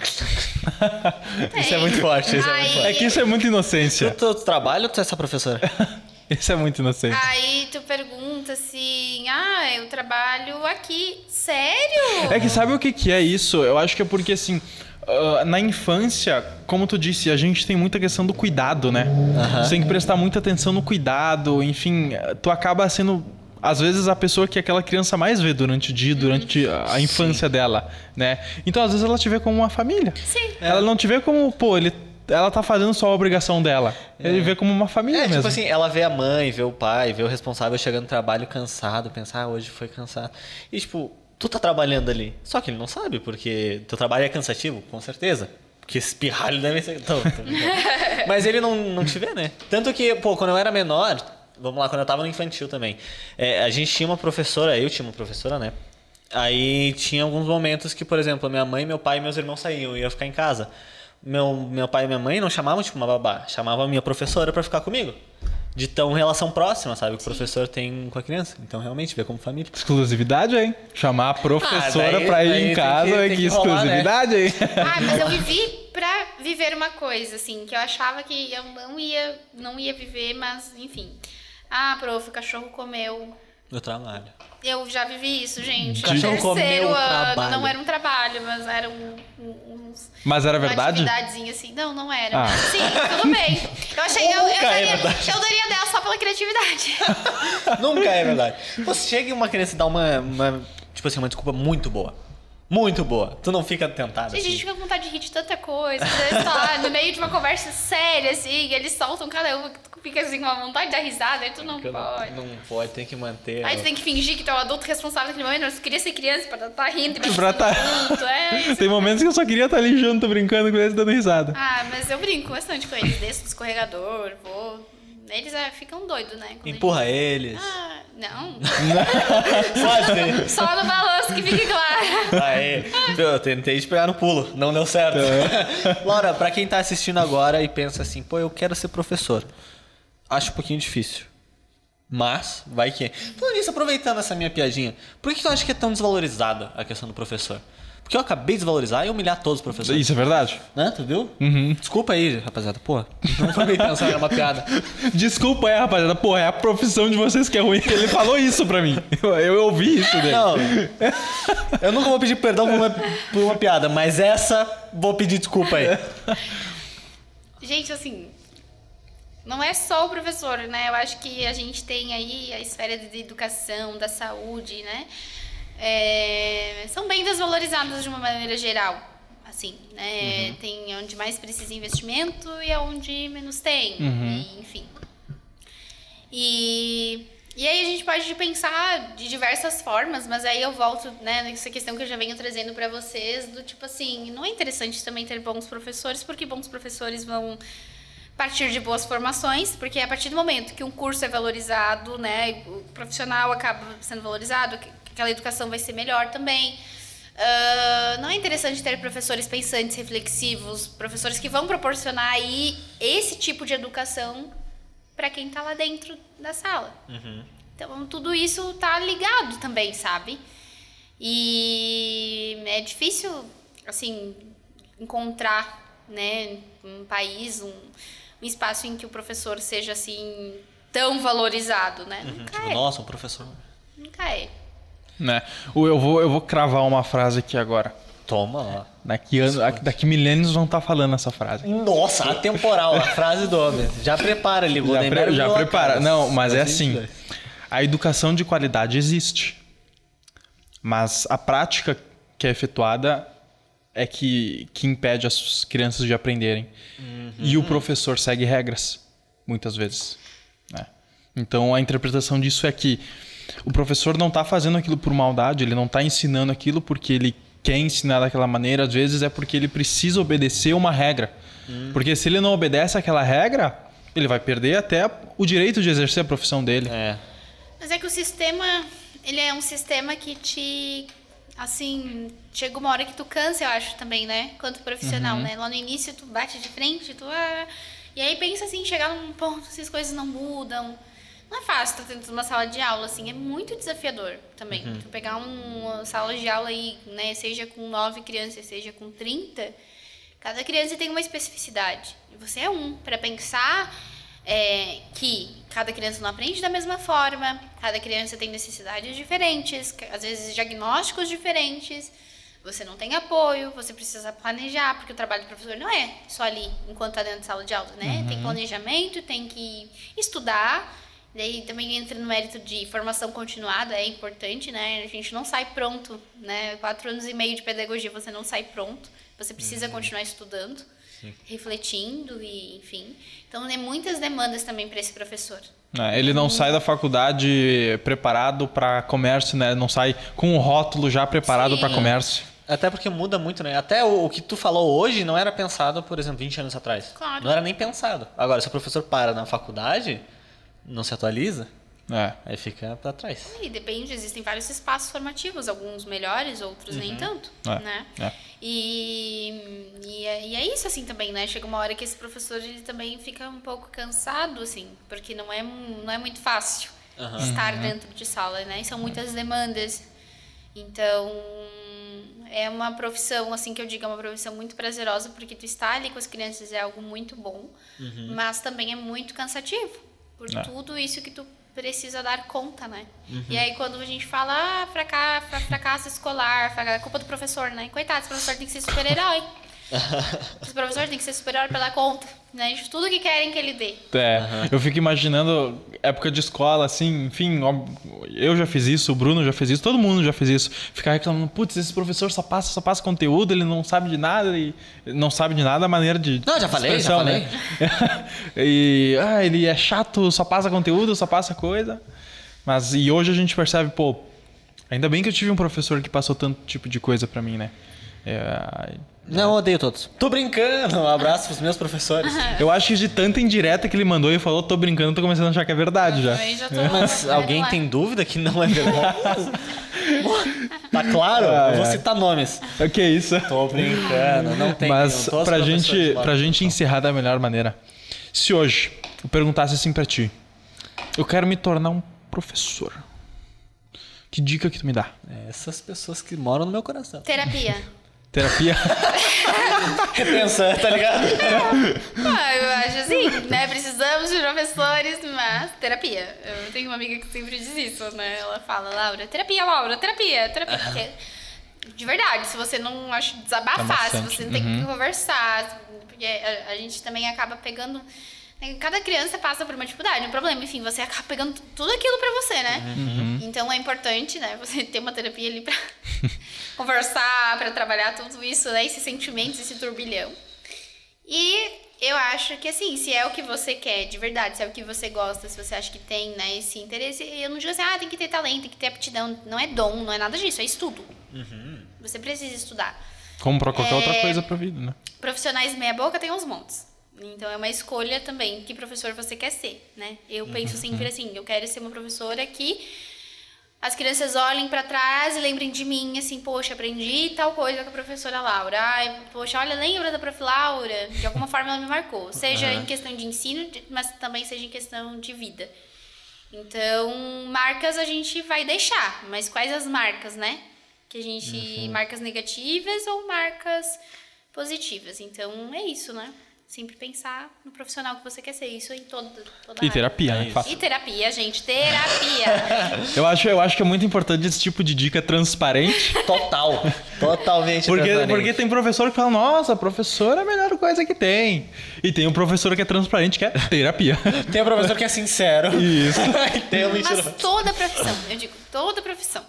Isso é muito forte, isso é muito Aí- forte. É que isso é muita inocência. Tu trabalha ou tu é essa professora? Isso é muito inocente. Aí tu pergunta assim, eu trabalho aqui. Sério? É que sabe o que é isso? Eu acho que é porque, assim, na infância, como tu disse, a gente tem muita questão do cuidado, né? Você tem que prestar muita atenção no cuidado, enfim, tu acaba sendo, às vezes, a pessoa que aquela criança mais vê durante o dia, durante a infância dela, né? Então, às vezes, ela te vê como uma família. Sim. Ela não te vê como, pô, ela tá fazendo só a obrigação dela. Ele vê como uma família mesmo. Tipo assim, ela vê a mãe, vê o pai, vê o responsável chegando no trabalho cansado, pensar, hoje foi cansado. E, tipo, tu tá trabalhando ali. Só que ele não sabe, porque teu trabalho é cansativo, com certeza. Porque esse pirralho deve ser... Tô brincando. Mas ele não te vê, né? Tanto que, pô, quando eu era menor, vamos lá, quando eu tava no infantil também, a gente tinha uma professora, eu tinha uma professora, né? Aí tinha alguns momentos que, por exemplo, minha mãe, meu pai e meus irmãos saíam e eu ia ficar em casa. Meu pai e minha mãe não chamavam, tipo, uma babá. Chamavam a minha professora pra ficar comigo. De tão relação próxima, sabe? Que o professor tem com a criança. Então, realmente, vê como família. Exclusividade, hein? Chamar a professora daí- pra ir daí em casa, tem que rolar, exclusividade, hein? Mas eu vivi pra viver uma coisa, assim, que eu achava que eu não ia viver, mas, enfim. Ah, prof, o cachorro comeu. No trabalho. Eu já vivi isso, gente. O cachorro No comeu terceiro o ano, trabalho. não era um trabalho, mas era Mas era uma verdade? atividadezinha assim. Não era. Ah. Sim, tudo bem. Eu achei, Verdade. eu daria 10 só pela criatividade. Nunca é verdade. Você chega e uma criança dá uma tipo assim, uma desculpa muito boa. Muito boa. Tu não fica tentado. Gente, a Assim. gente fica com vontade de rir de tanta coisa. Às vezes tá no meio de uma conversa séria, assim, eles soltam cada um, tu fica assim com uma vontade de dar risada, aí tu não pode. Não pode, tem que manter. Aí tu tem que fingir que tu é o adulto responsável naquele momento, mas tu queria ser criança pra estar rindo e Pra tá- junto. Isso. Tem momentos que eu só queria estar ali junto, brincando com eles, dando risada. Ah, mas eu brinco bastante com eles, desço do escorregador, vou... Eles ficam doidos, né? Quando Empurra eles. Ah, não. Pode ser. Só no balanço, que fique claro. Aê. Eu tentei te pegar no pulo, não deu certo. Laura, pra quem tá assistindo agora e pensa assim, pô, eu quero ser professor. Acho um pouquinho difícil. Mas, vai que... Falando nisso, aproveitando essa minha piadinha, por que tu acha que é tão desvalorizada a questão do professor? Porque eu acabei de desvalorizar e humilhar todos os professores. Isso é verdade? Né? Tu viu? Uhum. Desculpa aí, rapaziada. Pô, não foi bem pensar, era uma piada. Desculpa aí, rapaziada. Porra, é a profissão de vocês que é ruim. Ele falou isso pra mim. Eu ouvi isso dele. Não, eu nunca vou pedir perdão por uma piada, mas essa vou pedir desculpa aí. Gente, assim, não é só o professor, né? Eu acho que a gente tem aí a esfera de educação, da saúde, né? São bem desvalorizadas de uma maneira geral, assim, né? Tem onde mais precisa investimento e onde menos tem, e, enfim. E aí a gente pode pensar de diversas formas, mas aí eu volto, né, nessa questão que eu já venho trazendo para vocês, do tipo assim, não é interessante também ter bons professores, porque bons professores vão partir de boas formações, porque a partir do momento que um curso é valorizado, né, o profissional acaba sendo valorizado, aquela educação vai ser melhor também. Não é interessante ter professores pensantes, reflexivos, professores que vão proporcionar aí esse tipo de educação para quem está lá dentro da sala. Então, tudo isso tá ligado também, sabe? E é difícil, assim, encontrar, né, um país, um espaço em que o professor seja, assim, tão valorizado, né? Nunca Tipo, é. nossa, um professor. Nunca é. Né? Eu vou cravar uma frase aqui agora. Toma lá. Daqui milênios vão estar falando essa frase. Nossa, atemporal, a frase do homem. Já prepara ali, Já prepara. Não, mas é assim. 2022. A educação de qualidade existe. Mas a prática que é efetuada é que impede as crianças de aprenderem. E o professor segue regras, muitas vezes. Né? Então a interpretação disso é que o professor não está fazendo aquilo por maldade, ele não está ensinando aquilo porque ele quer ensinar daquela maneira, às vezes é porque ele precisa obedecer uma regra. Porque se ele não obedece àquela regra, ele vai perder até o direito de exercer a profissão dele. Mas é que o sistema, ele é um sistema que te, assim, chega uma hora que tu cansa, eu acho, também, né? Quanto profissional, né? Lá no início tu bate de frente, e aí pensa assim, chegar num ponto, se as coisas não mudam. Não é fácil estar dentro de uma sala de aula, assim, é muito desafiador também. Tu pegar uma sala de aula aí, né, seja com 9 crianças, seja com 30, cada criança tem uma especificidade. E você é para pensar que cada criança não aprende da mesma forma, cada criança tem necessidades diferentes, às vezes diagnósticos diferentes, você não tem apoio, você precisa planejar, porque o trabalho do professor não é só ali, enquanto está dentro da sala de aula, né? Tem planejamento, tem que estudar. Daí também entra no mérito de formação continuada, é importante, né? A gente não sai pronto, né? 4 anos e meio de pedagogia, você não sai pronto. Você precisa continuar estudando, refletindo e, enfim. Então, tem muitas demandas também para esse professor. Ele não sai da faculdade preparado para comércio, né? Não sai com o rótulo já preparado para comércio. Até porque muda muito, né? Até o que tu falou hoje não era pensado, por exemplo, 20 anos atrás. Claro. Não era nem pensado. Agora, se o professor para na faculdade, não se atualiza, aí fica para trás. E depende, existem vários espaços formativos, alguns melhores, outros nem tanto, né? E é isso, assim, também, né? Chega uma hora que esse professor, ele também fica um pouco cansado, assim, porque não é muito fácil estar dentro de sala, né? E são muitas demandas. Então, É uma profissão, assim, que eu digo, é uma profissão muito prazerosa, porque tu estar ali com as crianças é algo muito bom, mas também é muito cansativo, por tudo isso que tu precisa dar conta, né? E aí, quando a gente fala, fracasso escolar, culpa do professor, né? Coitado, esse professor tem que ser super-herói. Esse professor tem que ser super-herói pra dar conta, né? De tudo que querem que ele dê. Eu fico imaginando época de escola, assim, enfim, eu já fiz isso, o Bruno já fez isso, todo mundo já fez isso. Ficar reclamando, putz, esse professor só passa conteúdo, ele não sabe de nada, e não sabe de nada a maneira de Não, já falei. né? E ele é chato, só passa conteúdo, só passa coisa. Mas e hoje a gente percebe, pô, ainda bem que eu tive um professor que passou tanto tipo de coisa pra mim, né? Não, eu odeio todos. Tô brincando, um abraço pros meus professores. Eu acho que de tanta indireta que ele mandou e falou, tô brincando, tô começando a achar que é verdade já. Também já tô Mas alguém lá. tem dúvida que não é verdade? Tá claro? Eu vou citar nomes. O que é isso? Tô brincando, não tem. Mas todos os pra professores lá. gente encerrar da melhor maneira, se hoje eu perguntasse assim pra ti, eu quero me tornar um professor, que dica que tu me dá? Essas pessoas que moram no meu coração. Terapia. Terapia? Repensa, tá ligado? Eu acho assim, né? Precisamos de professores, mas terapia. Eu tenho uma amiga que sempre diz isso, né? Ela fala, Laura, terapia. Porque, de verdade, se você não acha desabafar, se você não tem que conversar, porque a gente também acaba pegando... Cada criança passa por uma dificuldade, um problema, enfim, você acaba pegando tudo aquilo pra você, né? Então é importante, né, você ter uma terapia ali pra conversar, pra trabalhar tudo isso, né, esses sentimentos, esse turbilhão. E eu acho que, assim, se é o que você quer, de verdade, se é o que você gosta, se você acha que tem, né, esse interesse, eu não digo assim, tem que ter talento, tem que ter aptidão, não é dom, não é nada disso, é estudo. Você precisa estudar. Como pra qualquer outra coisa pra vida, né? Profissionais meia boca tem uns montes. Então é uma escolha também, que professor você quer ser, né? Eu penso sempre assim, eu quero ser uma professora que as crianças olhem pra trás e lembrem de mim, assim, poxa, aprendi tal coisa com a professora Laura. Ai, poxa, olha, lembra da prof. Laura? De alguma forma ela me marcou. Seja em questão de ensino, mas também seja em questão de vida. Então, marcas a gente vai deixar, mas quais as marcas, né? Que a gente... Marcas negativas ou marcas positivas. Então, é isso, né? Sempre pensar no profissional que você quer ser. Isso em toda E área. terapia, né? E terapia, gente. Terapia. Eu acho que é muito importante esse tipo de dica transparente. Totalmente. Porque tem professor que fala, nossa, professor é a melhor coisa que tem. E tem um professor que é transparente, que é terapia. Tem um professor que é sincero. Isso. Tem um mentiroso. Mas toda profissão, eu digo, toda profissão.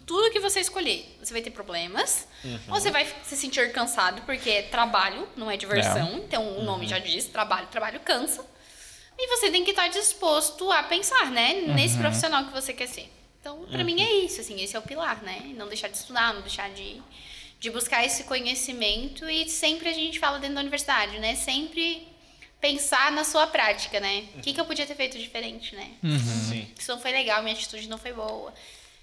Tudo que você escolher, você vai ter problemas, você vai se sentir cansado, porque é trabalho, não é diversão. Então, o nome já diz, trabalho cansa. E você tem que estar disposto a pensar, né? Nesse profissional que você quer ser. Então, pra mim é isso, assim, esse é o pilar, né? Não deixar de estudar, não deixar de buscar esse conhecimento. E sempre a gente fala dentro da universidade, né? Sempre pensar na sua prática, né? O que eu podia ter feito diferente, né? Sim. Isso não foi legal, minha atitude não foi boa.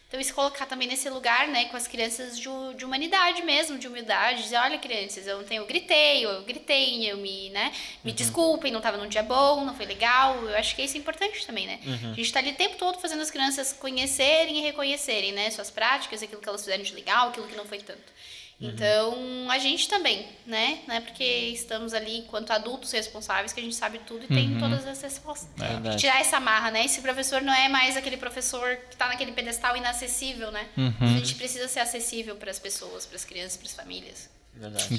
Então, se colocar também nesse lugar, né, com as crianças de humanidade mesmo, de humildade, dizer, olha, crianças, eu gritei, eu me desculpem, não estava num dia bom, não foi legal. Eu acho que isso é importante também, né? A gente está ali o tempo todo fazendo as crianças conhecerem e reconhecerem, né, suas práticas, aquilo que elas fizeram de legal, aquilo que não foi tanto. Então, a gente também, né? Não é porque estamos ali enquanto adultos responsáveis que a gente sabe tudo e tem todas as respostas. Tirar essa marra, né? Esse professor não é mais aquele professor que está naquele pedestal inacessível, né? A gente precisa ser acessível para as pessoas, para as crianças, para as famílias. Verdade.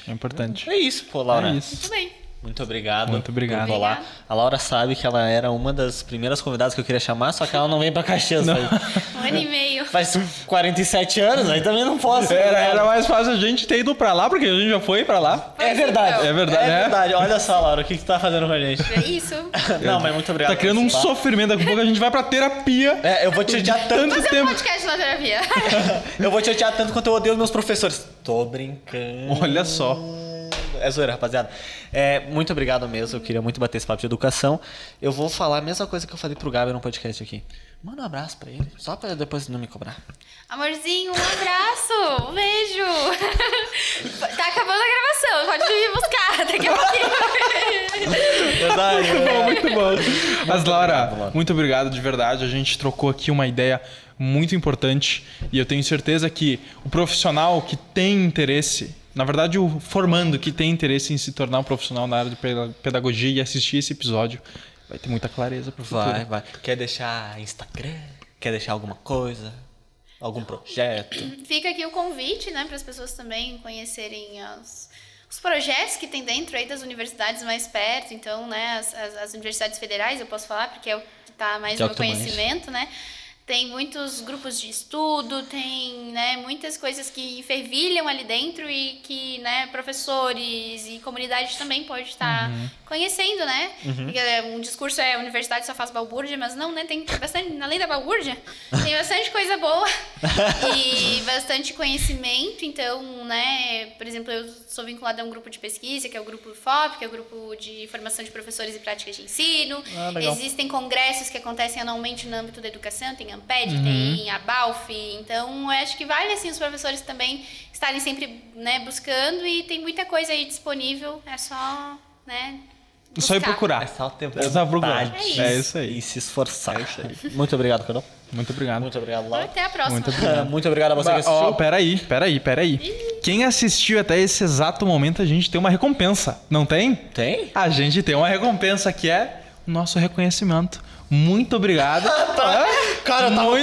Importante. É isso, pô, Laura. É isso. Muito bem. Muito obrigado. Muito obrigado. por colar. A Laura sabe que ela era uma das primeiras convidadas que eu queria chamar, só que ela não vem pra Caxias. 1 ano e meio. Faz 47 anos, aí também não posso. Era mais fácil a gente ter ido pra lá, porque a gente já foi pra lá. É verdade. então. É verdade, né? É verdade. Olha só, Laura, o que tu tá fazendo com a gente? É isso. Não, mas muito obrigado. Tá criando um sofrimento. Daqui a pouco a gente vai pra terapia. Eu vou te odiar tanto. Fazer um tempo. podcast na terapia. Eu vou te odiar tanto quanto eu odeio os meus professores. Tô brincando. Olha só. É zoeira, rapaziada. Muito obrigado mesmo. Eu queria muito bater esse papo de educação. Eu vou falar a mesma coisa que eu falei pro Gabi no podcast aqui. Manda um abraço pra ele, só pra depois não me cobrar. Amorzinho, um abraço, um beijo. Tá acabando a gravação, pode vir me buscar daqui a pouquinho. Muito bom. Mas, Laura, muito obrigado de verdade. A gente trocou aqui uma ideia muito importante e eu tenho certeza que o profissional que tem interesse, na verdade o formando que tem interesse em se tornar um profissional na área de pedagogia e assistir esse episódio, vai ter muita clareza pro futuro. Vai. Quer deixar Instagram? Quer deixar alguma coisa? Algum projeto? Fica aqui o convite, né, para as pessoas também conhecerem os projetos que tem dentro aí das universidades mais perto. Então, né, as universidades federais, eu posso falar, porque é o que está mais no meu conhecimento, né? Tem muitos grupos de estudo, tem, né, muitas coisas que fervilham ali dentro e que, né, professores e comunidade também pode estar conhecendo, né? Porque um discurso é a universidade só faz balbúrdia, mas não, né? Tem bastante, além da balbúrdia, tem bastante coisa boa e bastante conhecimento. Então, né, por exemplo, eu sou vinculada a um grupo de pesquisa, que é o grupo FOP, que é o grupo de formação de professores e práticas de ensino. Existem congressos que acontecem anualmente no âmbito da educação, tem AMPED, tem a BAUF, então eu acho que vale assim os professores também estarem sempre, né, buscando, e tem muita coisa aí disponível, é só, né, buscar. Só ir procurar. É só ter É só procurar. vontade. É isso aí. E se esforçar. Muito obrigado, Carol. Muito obrigado. Muito obrigado, Laura. Até a próxima. Muito obrigado. Muito obrigado a você que assistiu. Ó, peraí. Quem assistiu até esse exato momento, a gente tem uma recompensa, não tem? Tem? A gente tem uma recompensa que é o nosso reconhecimento. Muito obrigado. Cara, eu tava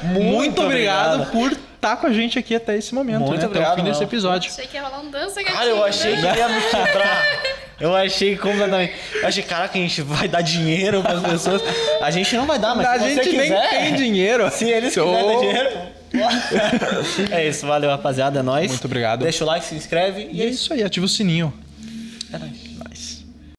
muito obrigado por estar com a gente aqui até esse momento, Muito né? obrigado, até o fim desse não. episódio. Achei que ia rolar um dança gatinho. Cara, eu achei que né? ia me quebrar. Eu achei completamente. Eu achei, caraca, a gente vai dar dinheiro pras pessoas. A gente não vai dar, mas A se você gente nem quiser, tem dinheiro. se eles quiserem dar dinheiro. É isso, valeu, rapaziada. É nóis. Muito obrigado. Deixa o like, se inscreve E é isso aí, ativa o sininho. É nóis.